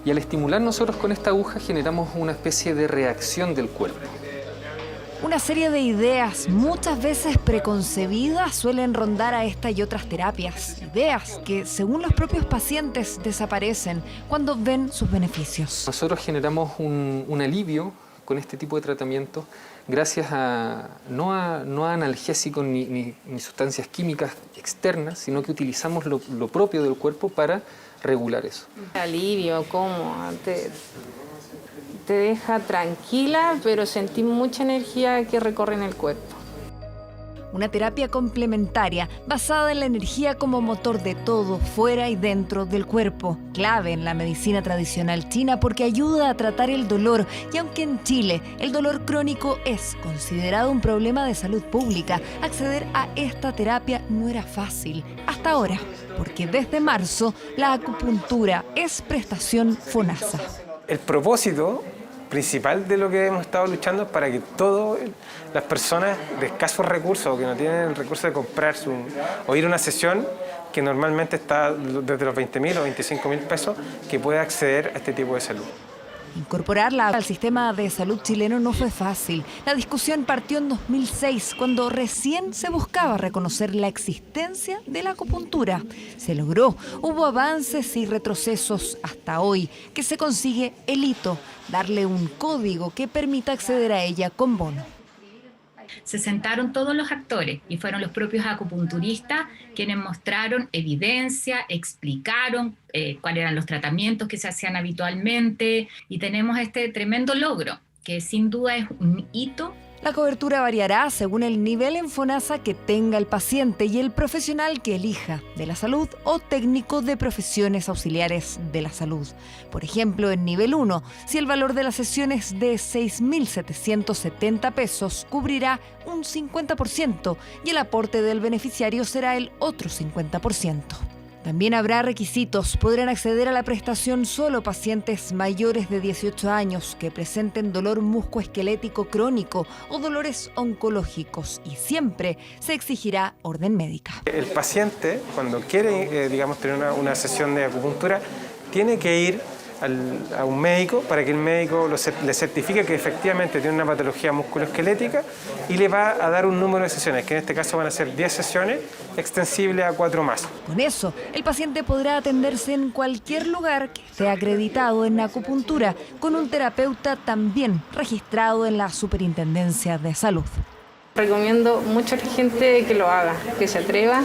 y al estimular nosotros con esta aguja generamos una especie de reacción del cuerpo. Una serie de ideas, muchas veces preconcebidas, suelen rondar a esta y otras terapias. Ideas que, según los propios pacientes, desaparecen cuando ven sus beneficios. Nosotros generamos un alivio con este tipo de tratamiento gracias a no a analgésicos ni sustancias químicas externas, sino que utilizamos lo propio del cuerpo para regular eso. Alivio, ¿cómo? Te deja tranquila, pero sentí mucha energía que recorre en el cuerpo. Una terapia complementaria basada en la energía como motor de todo, fuera y dentro del cuerpo. Clave en la medicina tradicional china porque ayuda a tratar el dolor. Y aunque en Chile el dolor crónico es considerado un problema de salud pública, acceder a esta terapia no era fácil. Hasta ahora, porque desde marzo la acupuntura es prestación FONASA. El propósito principal de lo que hemos estado luchando es para que todas las personas de escasos recursos o que no tienen el recurso de comprar o ir a una sesión que normalmente está desde los 20.000 o 25.000 pesos, que pueda acceder a este tipo de salud. Incorporarla al sistema de salud chileno no fue fácil. La discusión partió en 2006, cuando recién se buscaba reconocer la existencia de la acupuntura. Se logró, hubo avances y retrocesos hasta hoy, que se consigue el hito, darle un código que permita acceder a ella con bono. se sentaron todos los actores y fueron los propios acupunturistas quienes mostraron evidencia, explicaron cuáles eran los tratamientos que se hacían habitualmente y tenemos este tremendo logro que sin duda es un hito. La cobertura variará según el nivel en FONASA que tenga el paciente y el profesional que elija, de la salud o técnico de profesiones auxiliares de la salud. Por ejemplo, en nivel 1, si el valor de la sesión es de 6.770 pesos, cubrirá un 50% y el aporte del beneficiario será el otro 50%. También habrá requisitos. Podrán acceder a la prestación solo pacientes mayores de 18 años que presenten dolor musculoesquelético crónico o dolores oncológicos y siempre se exigirá orden médica. El paciente, cuando quiere tener una sesión de acupuntura, tiene que ir a un médico para que el médico le certifique que efectivamente tiene una patología musculoesquelética y le va a dar un número de sesiones, que en este caso van a ser 10 sesiones, extensible a 4 más. Con eso, el paciente podrá atenderse en cualquier lugar que esté acreditado en acupuntura, con un terapeuta también registrado en la Superintendencia de Salud. Recomiendo mucho a la gente que lo haga, que se atreva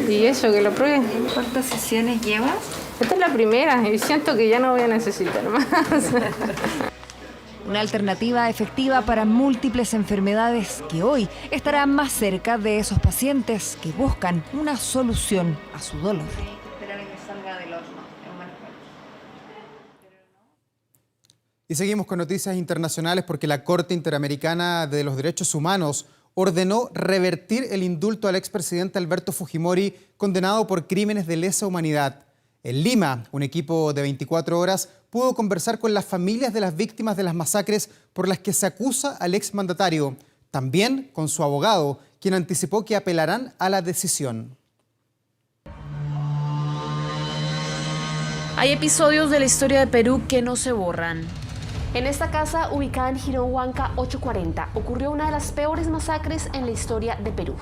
y eso, que lo pruebe. ¿Cuántas sesiones llevas? Esta es la primera y siento que ya no voy a necesitar más. Una alternativa efectiva para múltiples enfermedades que hoy estará más cerca de esos pacientes que buscan una solución a su dolor. Y seguimos con noticias internacionales porque la Corte Interamericana de los Derechos Humanos ordenó revertir el indulto al expresidente Alberto Fujimori, condenado por crímenes de lesa humanidad. En Lima, un equipo de 24 horas pudo conversar con las familias de las víctimas de las masacres por las que se acusa al exmandatario. También con su abogado, quien anticipó que apelarán a la decisión. Hay episodios de la historia de Perú que no se borran. En esta casa, ubicada en Girón Huanca 840, ocurrió una de las peores masacres en la historia de Perú.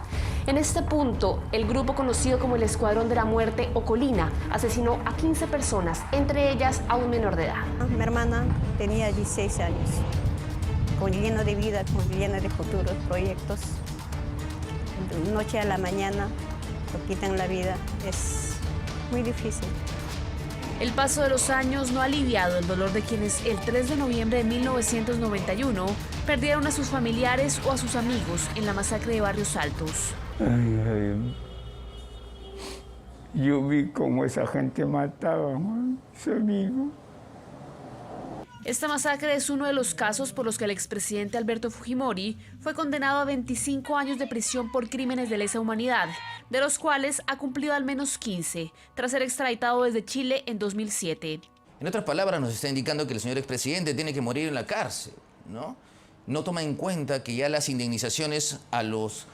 En este punto, el grupo conocido como el Escuadrón de la Muerte o Colina asesinó a 15 personas, entre ellas a un menor de edad. Mi hermana tenía 16 años, lleno de vida, lleno de futuros proyectos. De noche a la mañana lo quitan la vida, es muy difícil. El paso de los años no ha aliviado el dolor de quienes el 3 de noviembre de 1991 perdieron a sus familiares o a sus amigos en la masacre de Barrios Altos. Yo vi cómo esa gente mataba a su amigo. Esta masacre es uno de los casos por los que el expresidente Alberto Fujimori fue condenado a 25 años de prisión por crímenes de lesa humanidad, de los cuales ha cumplido al menos 15, tras ser extraditado desde Chile en 2007. En otras palabras, nos está indicando que el señor expresidente tiene que morir en la cárcel, ¿no? No toma en cuenta que ya las indemnizaciones a los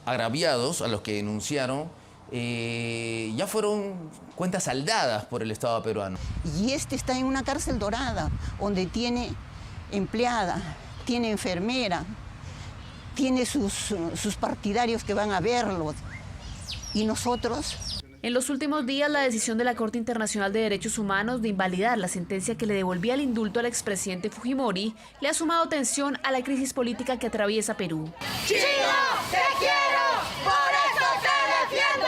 agraviados, a los que denunciaron, ya fueron cuentas saldadas por el Estado peruano. Y este está en una cárcel dorada, donde tiene empleada, tiene enfermera, tiene sus partidarios que van a verlo. ¿Y nosotros? En los últimos días, la decisión de la Corte Internacional de Derechos Humanos de invalidar la sentencia que le devolvía el indulto al expresidente Fujimori le ha sumado tensión a la crisis política que atraviesa Perú. ¡Chino, te quiero! ¡Por eso te defiendo!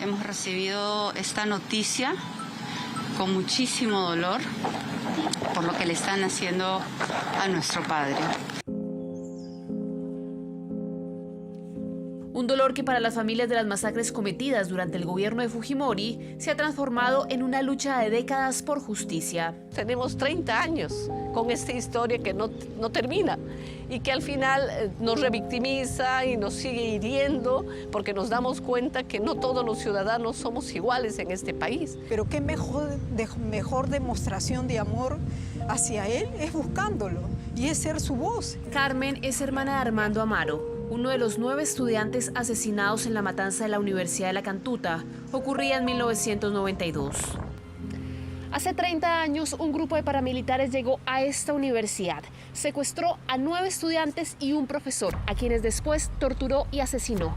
Hemos recibido esta noticia con muchísimo dolor por lo que le están haciendo a nuestro padre. Un dolor que para las familias de las masacres cometidas durante el gobierno de Fujimori se ha transformado en una lucha de décadas por justicia. Tenemos 30 años con esta historia que no termina y que al final nos revictimiza y nos sigue hiriendo porque nos damos cuenta que no todos los ciudadanos somos iguales en este país. Pero qué mejor demostración de amor hacia él es buscándolo y es ser su voz. Carmen es hermana de Armando Amaro, uno de los 9 estudiantes asesinados en la matanza de la Universidad de La Cantuta. Ocurría en 1992. Hace 30 años, un grupo de paramilitares llegó a esta universidad. Secuestró a 9 estudiantes y un profesor, a quienes después torturó y asesinó.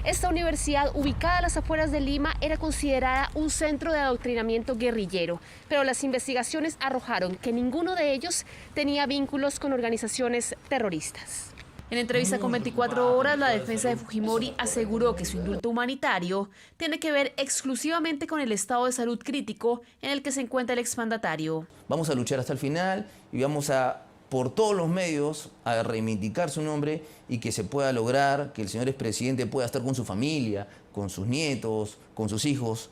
Esta universidad, ubicada a las afueras de Lima, era considerada un centro de adoctrinamiento guerrillero, pero las investigaciones arrojaron que ninguno de ellos tenía vínculos con organizaciones terroristas. En entrevista con 24 Horas, la defensa de Fujimori aseguró que su indulto humanitario tiene que ver exclusivamente con el estado de salud crítico en el que se encuentra el exmandatario. Vamos a luchar hasta el final y vamos a, por todos los medios, a reivindicar su nombre y que se pueda lograr que el señor expresidente pueda estar con su familia, con sus nietos, con sus hijos,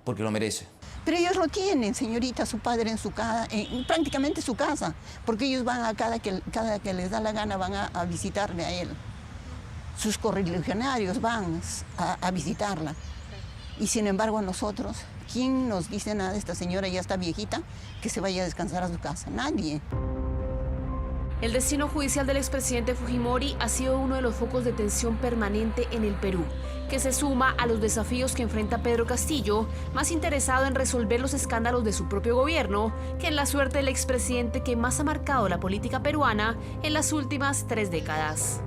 porque lo merece. Pero ellos lo tienen, señorita, su padre en su casa, prácticamente su casa, porque ellos van a cada que les da la gana van a visitarle a él. Sus correligionarios van a visitarla. Y sin embargo a nosotros, ¿quién nos dice nada? Esta señora ya está viejita, que se vaya a descansar a su casa. Nadie. El destino judicial del expresidente Fujimori ha sido uno de los focos de tensión permanente en el Perú, que se suma a los desafíos que enfrenta Pedro Castillo, más interesado en resolver los escándalos de su propio gobierno que en la suerte del expresidente que más ha marcado la política peruana en las últimas 3 décadas.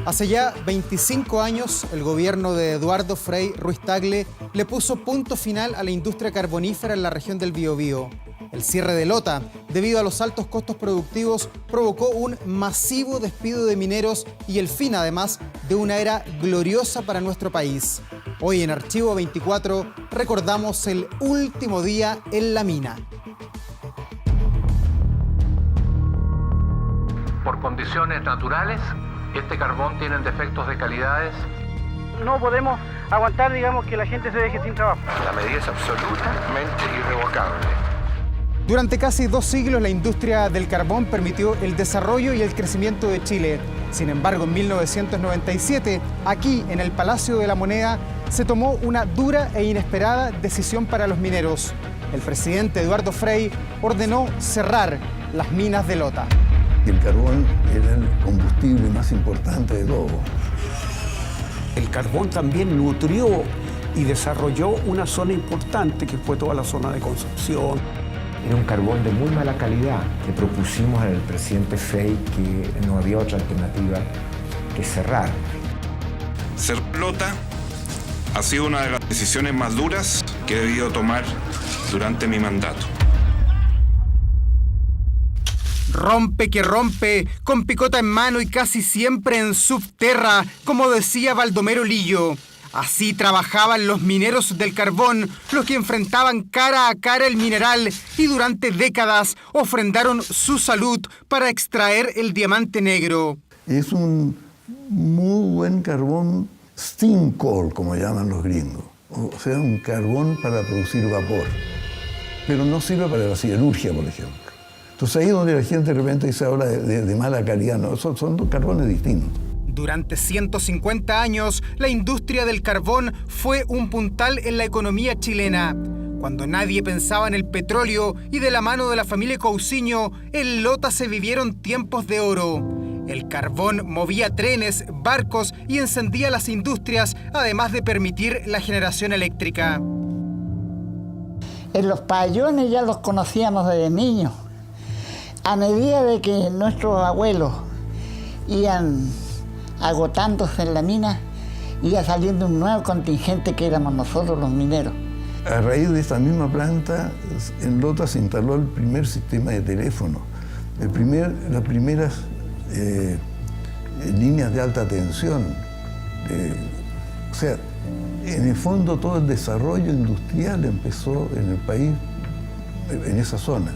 Hace ya 25 años, el gobierno de Eduardo Frei Ruiz-Tagle le puso punto final a la industria carbonífera en la región del Biobío. El cierre de Lota, debido a los altos costos productivos, provocó un masivo despido de mineros y el fin, además, de una era gloriosa para nuestro país. Hoy en Archivo 24 recordamos el último día en la mina. Por condiciones naturales, este carbón tiene defectos de calidades. No podemos aguantar, digamos, que la gente se deje sin trabajo. La medida es absolutamente irrevocable. Durante casi 2 siglos, la industria del carbón permitió el desarrollo y el crecimiento de Chile. Sin embargo, en 1997, aquí en el Palacio de la Moneda, se tomó una dura e inesperada decisión para los mineros. El presidente Eduardo Frei ordenó cerrar las minas de Lota. El carbón era el combustible más importante de todo. El carbón también nutrió y desarrolló una zona importante que fue toda la zona de Concepción. Era un carbón de muy mala calidad. Le propusimos al presidente Frei que no había otra alternativa que cerrar. Cerrar Lota ha sido una de las decisiones más duras que he debido tomar durante mi mandato. Rompe que rompe, con picota en mano y casi siempre en subterra, como decía Baldomero Lillo. Así trabajaban los mineros del carbón, los que enfrentaban cara a cara el mineral y durante décadas ofrendaron su salud para extraer el diamante negro. Es un muy buen carbón steam coal, como llaman los gringos. O sea, un carbón para producir vapor. Pero no sirve para la siderurgia, por ejemplo. Entonces ahí es donde la gente de repente dice ahora de mala calidad. No, son 2 carbones distintos. Durante 150 años, la industria del carbón fue un puntal en la economía chilena. Cuando nadie pensaba en el petróleo y de la mano de la familia Cousiño, en Lota se vivieron tiempos de oro. El carbón movía trenes, barcos y encendía las industrias, además de permitir la generación eléctrica. En los pabellones ya los conocíamos desde niños. A medida de que nuestros abuelos iban agotándose en la mina, iba saliendo un nuevo contingente que éramos nosotros los mineros. A raíz de esta misma planta, en Lota se instaló el primer sistema de teléfono, las primeras líneas de alta tensión. O sea, en el fondo todo el desarrollo industrial empezó en el país, en esa zona.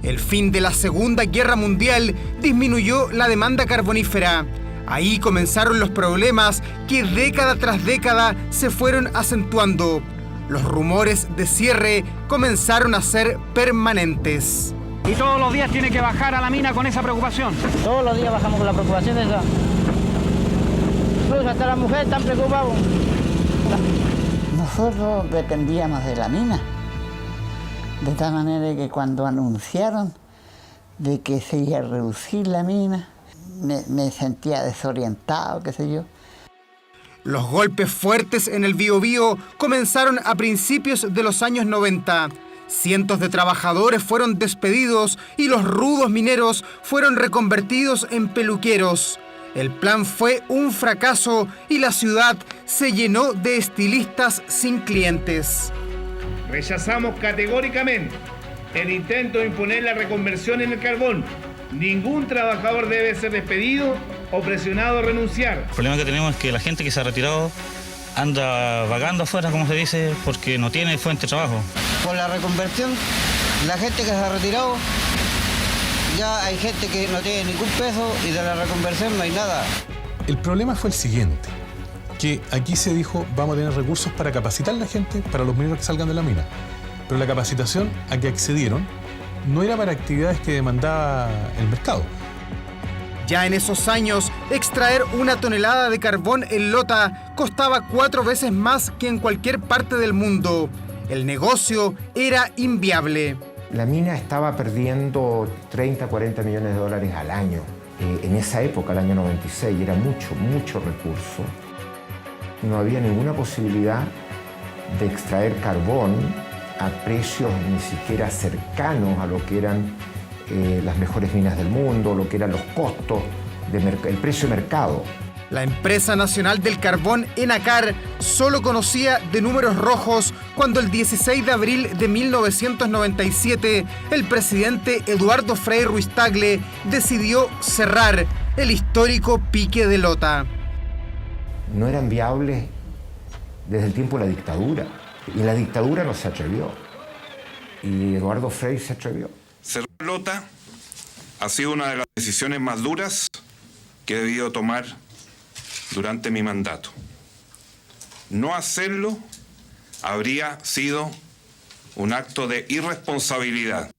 El fin de la Segunda Guerra Mundial disminuyó la demanda carbonífera. Ahí comenzaron los problemas que década tras década se fueron acentuando. Los rumores de cierre comenzaron a ser permanentes. Y todos los días tiene que bajar a la mina con esa preocupación. Todos los días bajamos con la preocupación de esa. Incluso hasta las mujeres están preocupadas. Nosotros dependíamos de la mina. De tal manera que cuando anunciaron de que se iba a reducir la mina, me sentía desorientado, qué sé yo. Los golpes fuertes en el Biobío comenzaron a principios de los años 90. Cientos de trabajadores fueron despedidos y los rudos mineros fueron reconvertidos en peluqueros. El plan fue un fracaso y la ciudad se llenó de estilistas sin clientes. Rechazamos categóricamente el intento de imponer la reconversión en el carbón. Ningún trabajador debe ser despedido o presionado a renunciar. El problema que tenemos es que la gente que se ha retirado anda vagando afuera, como se dice, porque no tiene fuente de trabajo. Con la reconversión, la gente que se ha retirado, ya hay gente que no tiene ningún peso y de la reconversión no hay nada. El problema fue el siguiente, que aquí se dijo vamos a tener recursos para capacitar a la gente para los mineros que salgan de la mina. Pero la capacitación a que accedieron no era para actividades que demandaba el mercado. Ya en esos años, extraer una tonelada de carbón en Lota costaba 4 veces más que en cualquier parte del mundo. El negocio era inviable. La mina estaba perdiendo 30, 40 millones de dólares al año. En esa época, el año 96, era mucho recurso. No había ninguna posibilidad de extraer carbón a precios ni siquiera cercanos a lo que eran las mejores minas del mundo, lo que eran los costos, el precio de mercado. La empresa nacional del carbón, Enacar, solo conocía de números rojos cuando el 16 de abril de 1997 el presidente Eduardo Frei Ruiz-Tagle decidió cerrar el histórico pique de Lota. No eran viables desde el tiempo de la dictadura. Y la dictadura no se atrevió. Y Eduardo Frei se atrevió. Cerrar Lota ha sido una de las decisiones más duras que he debido tomar durante mi mandato. No hacerlo habría sido un acto de irresponsabilidad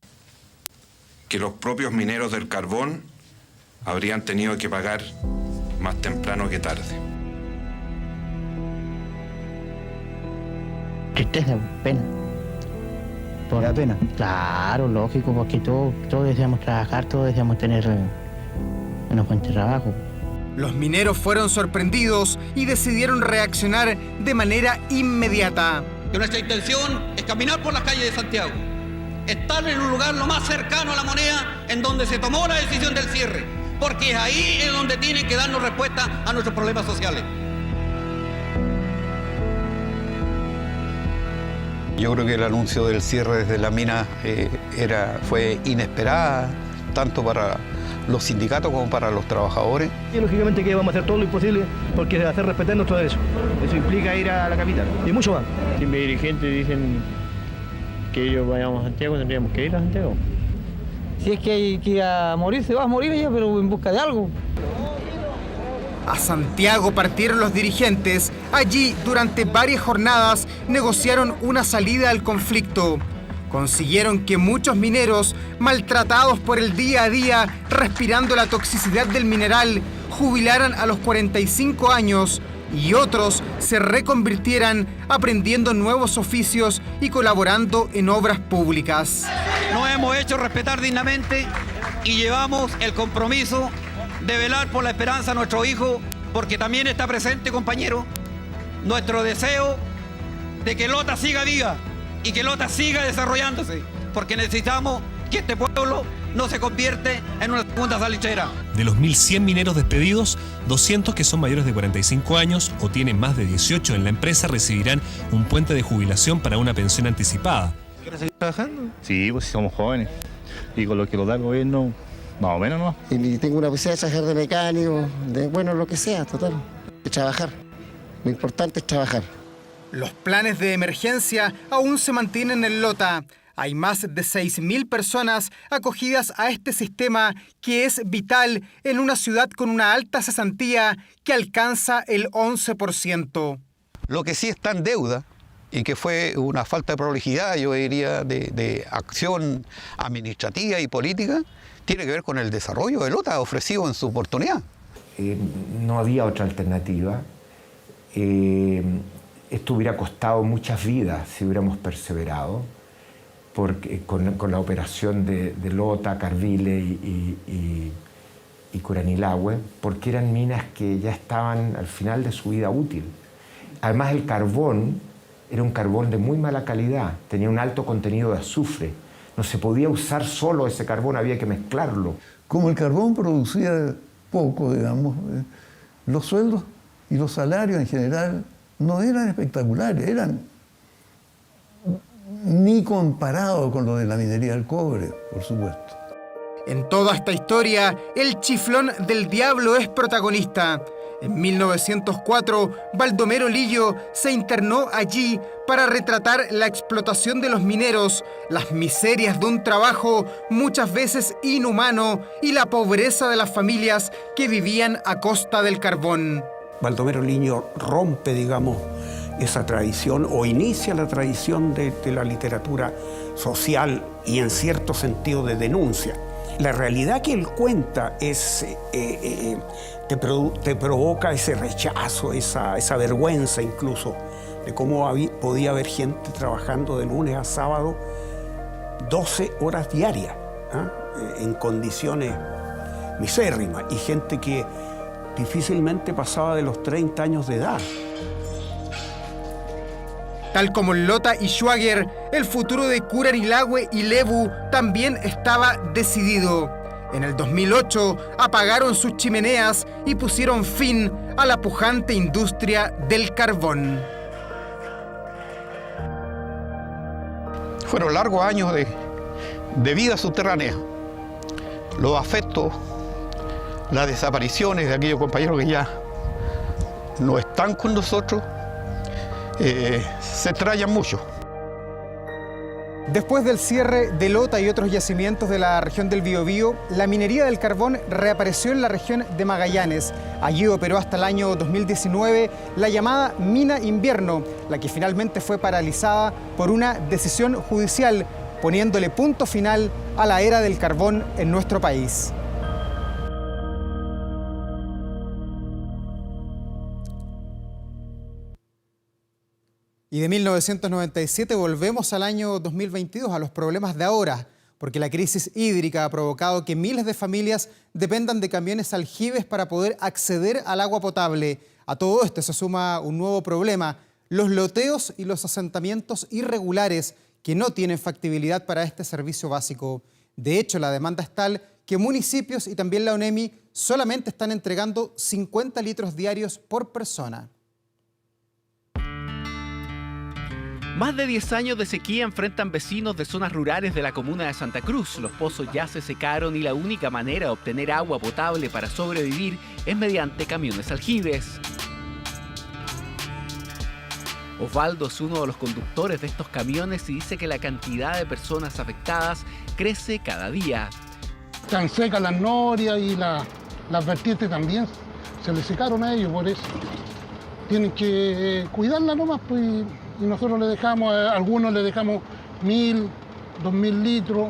que los propios mineros del carbón habrían tenido que pagar más temprano que tarde. Tristeza, pena. Por la pena. Claro, lógico, porque todos deseamos trabajar, todos deseamos tener una fuente de trabajo. Los mineros fueron sorprendidos y decidieron reaccionar de manera inmediata. Nuestra intención es caminar por las calles de Santiago, estar en un lugar lo más cercano a la moneda en donde se tomó la decisión del cierre, porque ahí es donde tienen que darnos respuesta a nuestros problemas sociales. Yo creo que el anuncio del cierre desde la mina fue inesperada, tanto para los sindicatos como para los trabajadores. Y lógicamente que vamos a hacer todo lo imposible porque hacer respetar nuestro derecho. Eso implica ir a la capital y mucho más. Si mis dirigentes dicen que ellos vayamos a Santiago, tendríamos que ir a Santiago. Si es que hay que ir a morir, se va a morir ya, pero en busca de algo. A Santiago partieron los dirigentes. Allí, durante varias jornadas, negociaron una salida al conflicto. Consiguieron que muchos mineros, maltratados por el día a día, respirando la toxicidad del mineral, jubilaran a los 45 años y otros se reconvirtieran aprendiendo nuevos oficios y colaborando en obras públicas. Nos hemos hecho respetar dignamente y llevamos el compromiso de velar por la esperanza de nuestro hijo, porque también está presente, compañero, nuestro deseo de que Lota siga viva y que Lota siga desarrollándose, porque necesitamos que este pueblo no se convierte en una segunda salitrera. De los 1.100 mineros despedidos, 200 que son mayores de 45 años o tienen más de 18 en la empresa recibirán un puente de jubilación para una pensión anticipada. ¿Quieres seguir trabajando? Sí, pues somos jóvenes y con lo que nos da el gobierno, más o menos, ¿no? Y tengo una posibilidad de trabajar de mecánico, de lo que sea, total. De trabajar. Lo importante es trabajar. Los planes de emergencia aún se mantienen en Lota. Hay más de 6.000 personas acogidas a este sistema que es vital en una ciudad con una alta cesantía que alcanza el 11%. Lo que sí está en deuda y que fue una falta de prolijidad, yo diría, de acción administrativa y política, tiene que ver con el desarrollo de Lota ofrecido en su oportunidad. No había otra alternativa. Esto hubiera costado muchas vidas si hubiéramos perseverado, porque con la operación de Lota, Carvile y Curanilahue, porque eran minas que ya estaban al final de su vida útil. Además, el carbón era un carbón de muy mala calidad, tenía un alto contenido de azufre. No se podía usar solo ese carbón, había que mezclarlo. Como el carbón producía poco, digamos, los sueldos y los salarios en general no eran espectaculares, eran ni comparados con lo de la minería del cobre, por supuesto. En toda esta historia, el chiflón del diablo es protagonista. En 1904, Baldomero Lillo se internó allí para retratar la explotación de los mineros, las miserias de un trabajo muchas veces inhumano y la pobreza de las familias que vivían a costa del carbón. Baldomero Lillo rompe, digamos, esa tradición o inicia la tradición de la literatura social y en cierto sentido de denuncia. La realidad que él cuenta es, te provoca ese rechazo, esa vergüenza incluso, de cómo podía haber gente trabajando de lunes a sábado 12 horas diarias, en condiciones misérrimas, y gente que difícilmente pasaba de los 30 años de edad. Tal como Lota y Schwager, el futuro de Curanilahue y Lebu también estaba decidido. En el 2008 apagaron sus chimeneas y pusieron fin a la pujante industria del carbón. Fueron largos años de vida subterránea. Los afectos, las desapariciones de aquellos compañeros que ya no están con nosotros, se extrañan mucho. Después del cierre de Lota y otros yacimientos de la región del Biobío, la minería del carbón reapareció en la región de Magallanes. Allí operó hasta el año 2019 la llamada Mina Invierno, la que finalmente fue paralizada por una decisión judicial, poniéndole punto final a la era del carbón en nuestro país. Y de 1997 volvemos al año 2022, a los problemas de ahora, porque la crisis hídrica ha provocado que miles de familias dependan de camiones aljibes para poder acceder al agua potable. A todo esto se suma un nuevo problema, los loteos y los asentamientos irregulares que no tienen factibilidad para este servicio básico. De hecho, la demanda es tal que municipios y también la ONEMI solamente están entregando 50 litros diarios por persona. Más de 10 años de sequía enfrentan vecinos de zonas rurales de la comuna de Santa Cruz. Los pozos ya se secaron y la única manera de obtener agua potable para sobrevivir es mediante camiones aljibes. Osvaldo es uno de los conductores de estos camiones y dice que la cantidad de personas afectadas crece cada día. Están secas las norias y las vertientes también. Se les secaron a ellos, por eso. Tienen que cuidarla nomás, pues. Y nosotros le dejamos, a algunos le dejamos 1.000, 2.000 litros.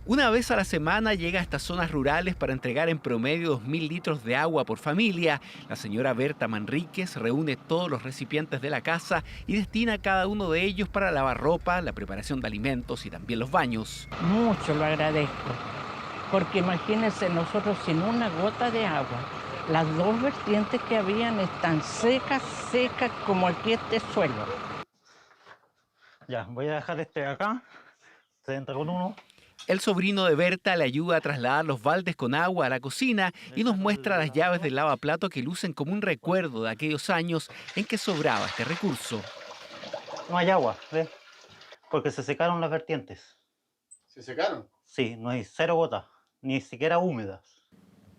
Una vez a la semana llega a estas zonas rurales para entregar en promedio 2.000 litros de agua por familia. La señora Berta Manríquez reúne todos los recipientes de la casa y destina cada uno de ellos para lavar ropa, la preparación de alimentos y también los baños. Mucho lo agradezco, porque imagínense nosotros sin una gota de agua. Las dos vertientes que habían están secas como aquí este suelo. Ya, voy a dejar este acá, se entra con uno. El sobrino de Berta le ayuda a trasladar los baldes con agua a la cocina y nos muestra las llaves del lavaplato que lucen como un recuerdo de aquellos años en que sobraba este recurso. No hay agua, ¿ves? Porque se secaron las vertientes. ¿Se secaron? Sí, no hay 0 gotas, ni siquiera húmedas.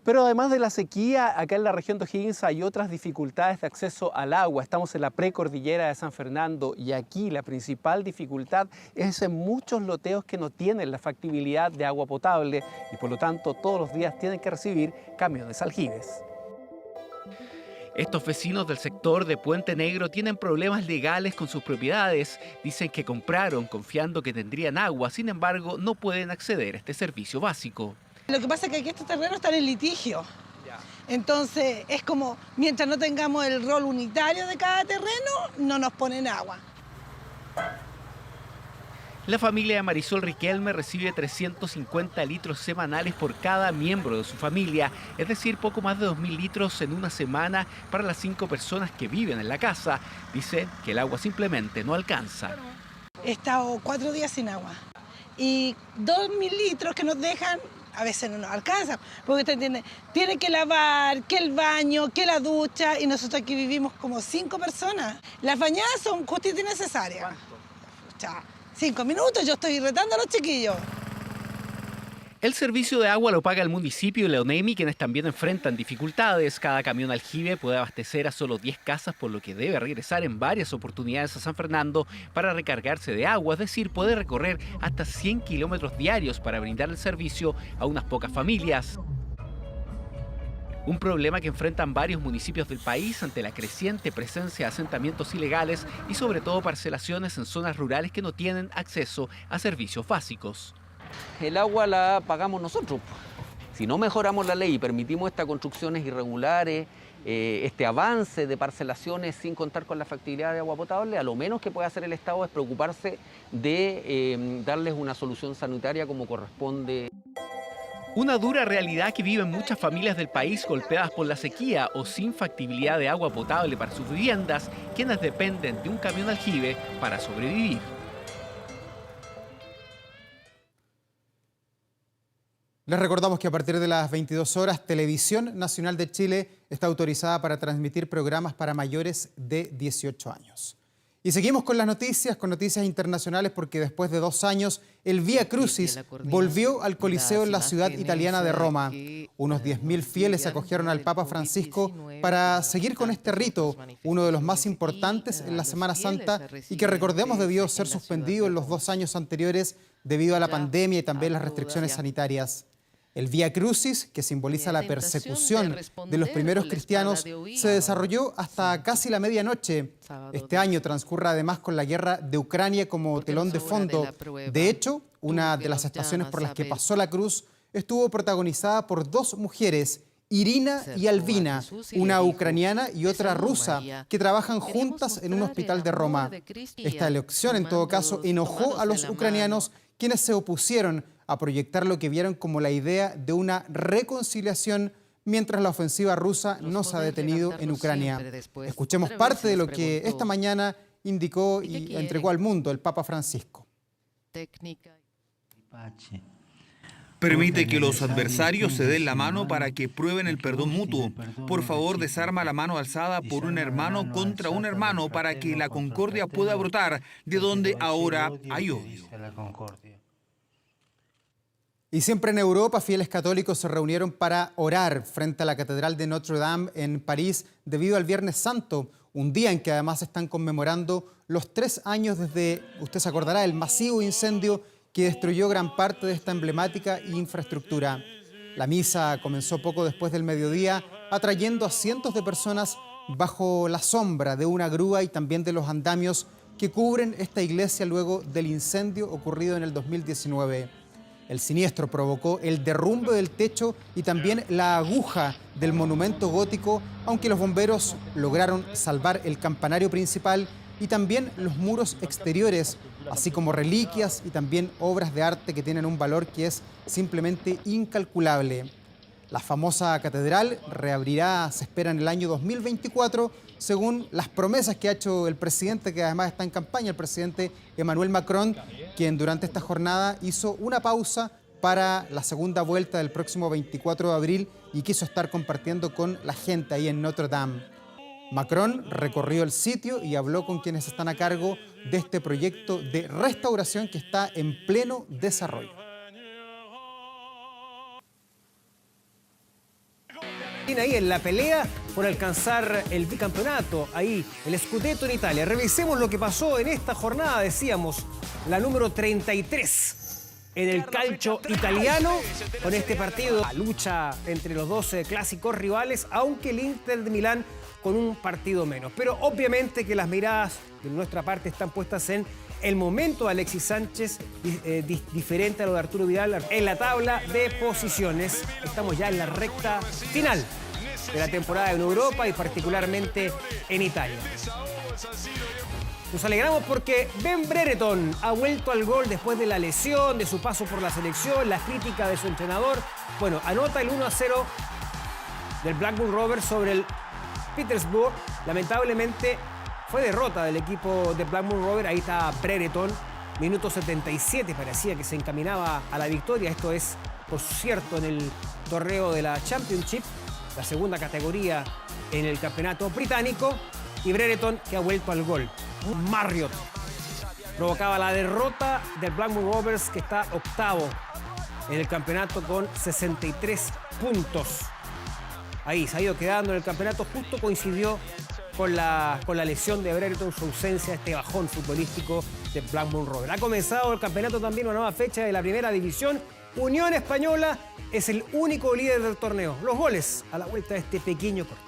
Pero además de la sequía, acá en la región de O'Higgins hay otras dificultades de acceso al agua. Estamos en la precordillera de San Fernando y aquí la principal dificultad es en muchos loteos que no tienen la factibilidad de agua potable y por lo tanto todos los días tienen que recibir camiones aljibes. Estos vecinos del sector de Puente Negro tienen problemas legales con sus propiedades. Dicen que compraron confiando que tendrían agua, sin embargo no pueden acceder a este servicio básico. Lo que pasa es que aquí estos terrenos están en litigio. Entonces es como, mientras no tengamos el rol unitario de cada terreno, no nos ponen agua. La familia de Marisol Riquelme recibe 350 litros semanales por cada miembro de su familia, es decir, poco más de 2.000 litros en una semana para las 5 personas que viven en la casa. Dice que el agua simplemente no alcanza. He estado 4 días sin agua y 2.000 litros que nos dejan a veces no nos alcanza, porque usted tiene que lavar, que el baño, que la ducha, y nosotros aquí vivimos como 5 personas. Las bañadas son justas y necesarias. ¿Cuánto? 5 minutos, yo estoy retando a los chiquillos. El servicio de agua lo paga el municipio y la ONEMI, quienes también enfrentan dificultades. Cada camión aljibe puede abastecer a solo 10 casas, por lo que debe regresar en varias oportunidades a San Fernando para recargarse de agua, es decir, puede recorrer hasta 100 kilómetros diarios para brindar el servicio a unas pocas familias. Un problema que enfrentan varios municipios del país ante la creciente presencia de asentamientos ilegales y sobre todo parcelaciones en zonas rurales que no tienen acceso a servicios básicos. El agua la pagamos nosotros. Si no mejoramos la ley y permitimos estas construcciones irregulares, este avance de parcelaciones sin contar con la factibilidad de agua potable, a lo menos que puede hacer el Estado es preocuparse de darles una solución sanitaria como corresponde. Una dura realidad que viven muchas familias del país golpeadas por la sequía o sin factibilidad de agua potable para sus viviendas, quienes dependen de un camión aljibe para sobrevivir. Les recordamos que a partir de las 22 horas, Televisión Nacional de Chile está autorizada para transmitir programas para mayores de 18 años. Y seguimos con las noticias, con noticias internacionales, porque después de 2 años, el Vía Crucis volvió al Coliseo en la ciudad italiana de Roma. Unos 10.000 fieles acogieron al Papa Francisco para seguir con este rito, uno de los más importantes en la Semana Santa y que, recordemos, debió ser suspendido en los 2 años anteriores debido a la pandemia y también las restricciones sanitarias. El Vía Crucis, que simboliza la persecución de los primeros cristianos, se desarrolló hasta casi la medianoche. Este año transcurre además con la guerra de Ucrania como telón de fondo. De hecho, una de las estaciones por las que pasó la cruz estuvo protagonizada por 2 mujeres, Irina y Albina, una ucraniana y otra rusa, que trabajan juntas en un hospital de Roma. Esta elección, en todo caso, enojó a los ucranianos, quienes se opusieron a proyectar lo que vieron como la idea de una reconciliación mientras la ofensiva rusa no se ha detenido en Ucrania. Escuchemos parte de lo que esta mañana indicó y entregó al mundo el Papa Francisco. Permite que los adversarios se den la mano para que prueben el perdón mutuo. Por favor, desarma la mano alzada por un hermano contra un hermano para que la concordia pueda brotar de donde ahora hay odio. Y siempre en Europa, fieles católicos se reunieron para orar frente a la Catedral de Notre Dame en París debido al Viernes Santo, un día en que además están conmemorando los 3 años desde, usted se acordará, el masivo incendio que destruyó gran parte de esta emblemática infraestructura. La misa comenzó poco después del mediodía, atrayendo a cientos de personas bajo la sombra de una grúa y también de los andamios que cubren esta iglesia luego del incendio ocurrido en el 2019. El siniestro provocó el derrumbe del techo y también la aguja del monumento gótico, aunque los bomberos lograron salvar el campanario principal y también los muros exteriores, así como reliquias y también obras de arte que tienen un valor que es simplemente incalculable. La famosa catedral reabrirá, se espera, en el año 2024, según las promesas que ha hecho el presidente, que además está en campaña, el presidente Emmanuel Macron, quien durante esta jornada hizo una pausa para la segunda vuelta del próximo 24 de abril y quiso estar compartiendo con la gente ahí en Notre Dame. Macron recorrió el sitio y habló con quienes están a cargo de este proyecto de restauración que está en pleno desarrollo. Ahí en la pelea por alcanzar el bicampeonato, ahí el Scudetto en Italia. Revisemos lo que pasó en esta jornada, decíamos, la número 33 en el calcio italiano, con este partido, la lucha entre los 12 clásicos rivales, aunque el Inter de Milán con un partido menos. Pero obviamente que las miradas de nuestra parte están puestas en el momento de Alexis Sánchez, diferente a lo de Arturo Vidal en la tabla de posiciones. Estamos ya en la recta final de la temporada en Europa y particularmente en Italia. Nos alegramos porque Ben Brereton ha vuelto al gol después de la lesión, de su paso por la selección, la crítica de su entrenador. Bueno, anota el 1-0 del Blackburn Rovers sobre el Petersburg. Lamentablemente fue derrota del equipo de Blackburn Rovers. Ahí está Brereton, minuto 77, parecía que se encaminaba a la victoria. Esto es por cierto, en el torneo de la Championship, la segunda categoría en el campeonato británico, y Brereton, que ha vuelto al gol. Marriott provocaba la derrota del Blackburn Rovers, que está octavo en el campeonato con 63 puntos. Ahí se ha ido quedando en el campeonato, justo coincidió con la lesión de Brereton, su ausencia, este bajón futbolístico de Blackburn Rovers. Ha comenzado el campeonato también, una nueva fecha de la primera división. Unión Española es el único líder del torneo. Los goles a la vuelta de este pequeño corte.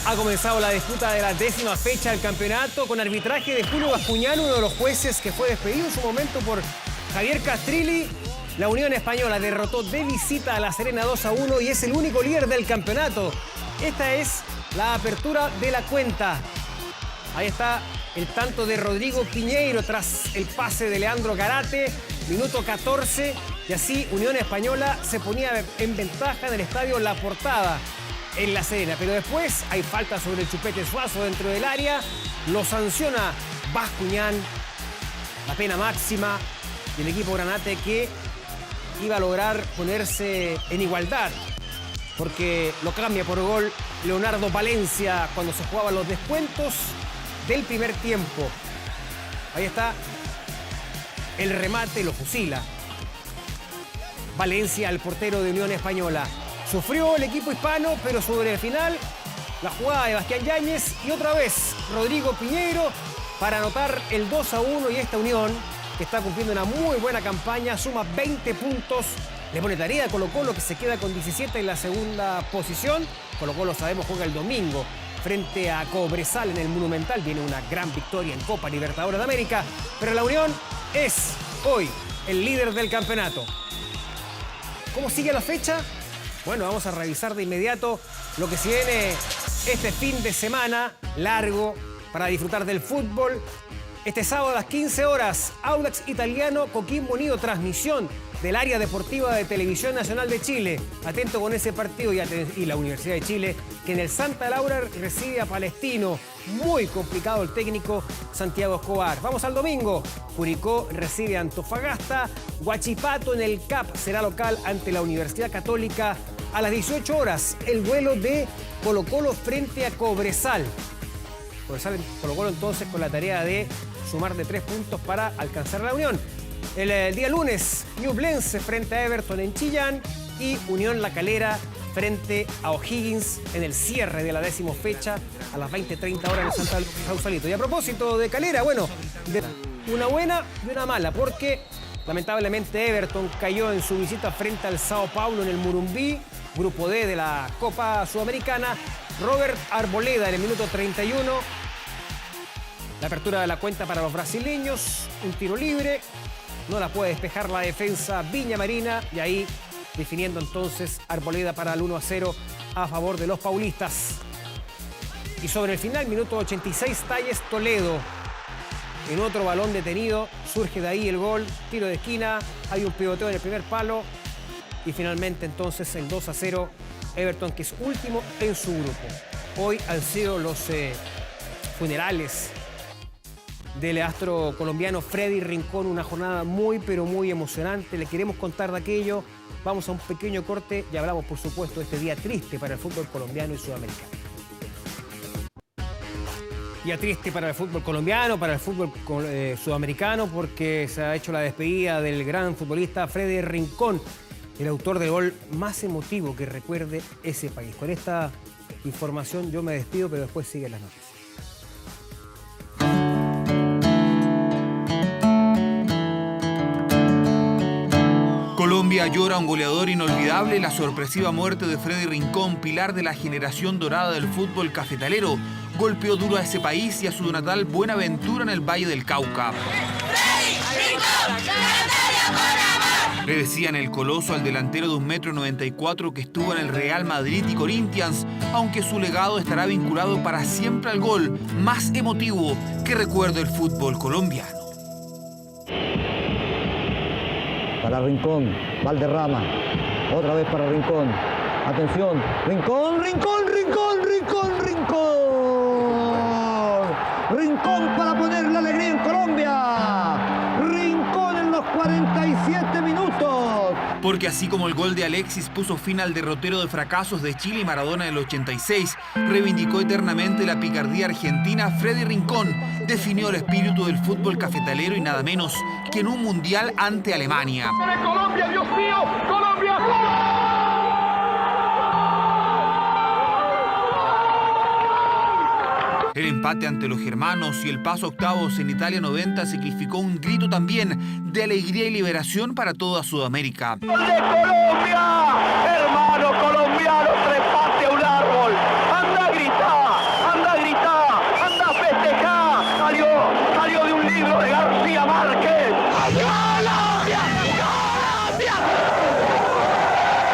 Ha comenzado la disputa de la 10ª fecha del campeonato con arbitraje de Julio Bascuñán, uno de los jueces que fue despedido en su momento por Javier Castrilli. La Unión Española derrotó de visita a La Serena 2-1 y es el único líder del campeonato. Esta es la apertura de la cuenta. Ahí está el tanto de Rodrigo Piñeiro tras el pase de Leandro Garate, minuto 14, y así Unión Española se ponía en ventaja en el estadio La Portada en La Serena. Pero después hay falta sobre el Chupete Suazo dentro del área, lo sanciona Bascuñán, la pena máxima, y el equipo granate que iba a lograr ponerse en igualdad, porque lo cambia por gol Leonardo Valencia cuando se jugaban los descuentos del primer tiempo. Ahí está el remate, lo fusila Valencia al portero de Unión Española. Sufrió el equipo hispano, pero sobre el final la jugada de Bastián Yáñez y otra vez Rodrigo Piñeiro para anotar el 2-1, y esta Unión, que está cumpliendo una muy buena campaña, suma 20 puntos. Le pone tarea a Colo-Colo, que se queda con 17 en la segunda posición. Colo-Colo, sabemos, juega el domingo frente a Cobresal en el Monumental. Viene una gran victoria en Copa Libertadores de América. Pero la Unión es hoy el líder del campeonato. ¿Cómo sigue la fecha? Bueno, vamos a revisar de inmediato lo que se viene este fin de semana largo para disfrutar del fútbol. Este sábado a las 15 horas, Audax Italiano, Coquimbo Unido, transmisión del área deportiva de Televisión Nacional de Chile. Atento con ese partido, y la Universidad de Chile, que en el Santa Laura recibe a Palestino. Muy complicado el técnico Santiago Escobar. Vamos al domingo. Curicó recibe a Antofagasta. Huachipato en el CAP será local ante la Universidad Católica. A las 18 horas, el duelo de Colo-Colo frente a Cobresal. Colo-Colo entonces con la tarea de sumar de 3 puntos para alcanzar la Unión. El día lunes, Ñublense frente a Everton en Chillán y Unión La Calera frente a O'Higgins en el cierre de la 10ª fecha a las 20:30 horas en Santa Sausalito. Y a propósito de Calera, bueno, de una buena y una mala, porque lamentablemente Everton cayó en su visita frente al Sao Paulo en el Murumbí, grupo D de la Copa Sudamericana. Robert Arboleda en el minuto 31. La apertura de la cuenta para los brasileños, un tiro libre, no la puede despejar la defensa Viña Marina, y ahí definiendo entonces Arboleda para el 1-0 a favor de los paulistas. Y sobre el final, minuto 86, Talles Toledo. En otro balón detenido, surge de ahí el gol, tiro de esquina, hay un pivoteo en el primer palo, y finalmente entonces el 2-0, Everton, que es último en su grupo. Hoy han sido los funerales del astro colombiano Freddy Rincón, una jornada muy pero muy emocionante. Le queremos contar de aquello. Vamos a un pequeño corte y hablamos, por supuesto, de este día triste para el fútbol colombiano y sudamericano. Día triste para el fútbol colombiano, para el fútbol sudamericano, porque se ha hecho la despedida del gran futbolista Freddy Rincón, el autor del gol más emotivo que recuerde ese país. Con esta información yo me despido, pero después siguen las noticias. Colombia llora a un goleador inolvidable, la sorpresiva muerte de Freddy Rincón, pilar de la generación dorada del fútbol cafetalero. Golpeó duro a ese país y a su natal Buenaventura en el Valle del Cauca. Le decían el coloso al delantero de 1,94 m que estuvo en el Real Madrid y Corinthians, aunque su legado estará vinculado para siempre al gol más emotivo que recuerda el fútbol colombiano. Para Rincón, Valderrama, otra vez para Rincón. Atención, Rincón, Rincón, Rincón, Rincón, Rincón. Rincón para poner la alegría en 87 minutos. Porque así como el gol de Alexis puso fin al derrotero de fracasos de Chile y Maradona en el 86, reivindicó eternamente la picardía argentina, Freddy Rincón definió el espíritu del fútbol cafetalero y nada menos que en un mundial ante Alemania. ¡Colombia, Dios mío! ¡Colombia! El empate ante los germanos y el paso a octavos en Italia 90 significó un grito también de alegría y liberación para toda Sudamérica. ¡Gol de Colombia! Hermano colombiano, trepate a un árbol. Anda a gritar, anda a gritar, anda a festejar. Salió de un libro de García Márquez. ¡Colombia! ¡Colombia!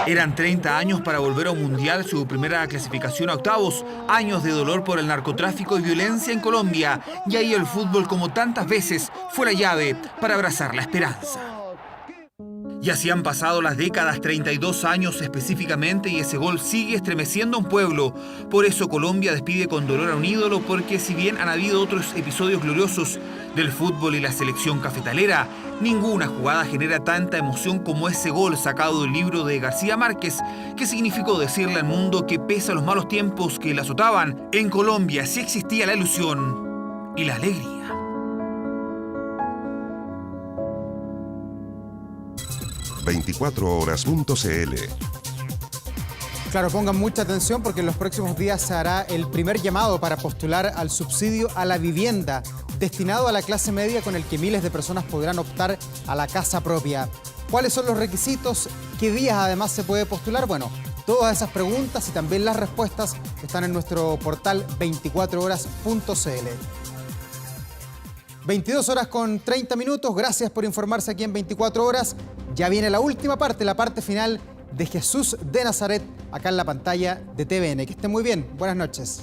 Eran 30 años para volver a un mundial, su primera clasificación a octavos, años de dolor por el narcotráfico y violencia en Colombia. Y ahí el fútbol, como tantas veces, fue la llave para abrazar la esperanza. Y así han pasado las décadas, 32 años específicamente, y ese gol sigue estremeciendo a un pueblo. Por eso Colombia despide con dolor a un ídolo, porque si bien han habido otros episodios gloriosos del fútbol y la selección cafetalera, ninguna jugada genera tanta emoción como ese gol sacado del libro de García Márquez, que significó decirle al mundo que pese a los malos tiempos que la azotaban, en Colombia sí existía la ilusión y la alegría. ...24horas.cl. Claro, pongan mucha atención porque en los próximos días se hará el primer llamado para postular al subsidio a la vivienda destinado a la clase media, con el que miles de personas podrán optar a la casa propia. ¿Cuáles son los requisitos? ¿Qué días además se puede postular? Bueno, todas esas preguntas y también las respuestas están en nuestro portal 24horas.cl. 22 horas con 30 minutos. Gracias por informarse aquí en 24 horas. Ya viene la última parte, la parte final de Jesús de Nazaret, acá en la pantalla de TVN. Que estén muy bien. Buenas noches.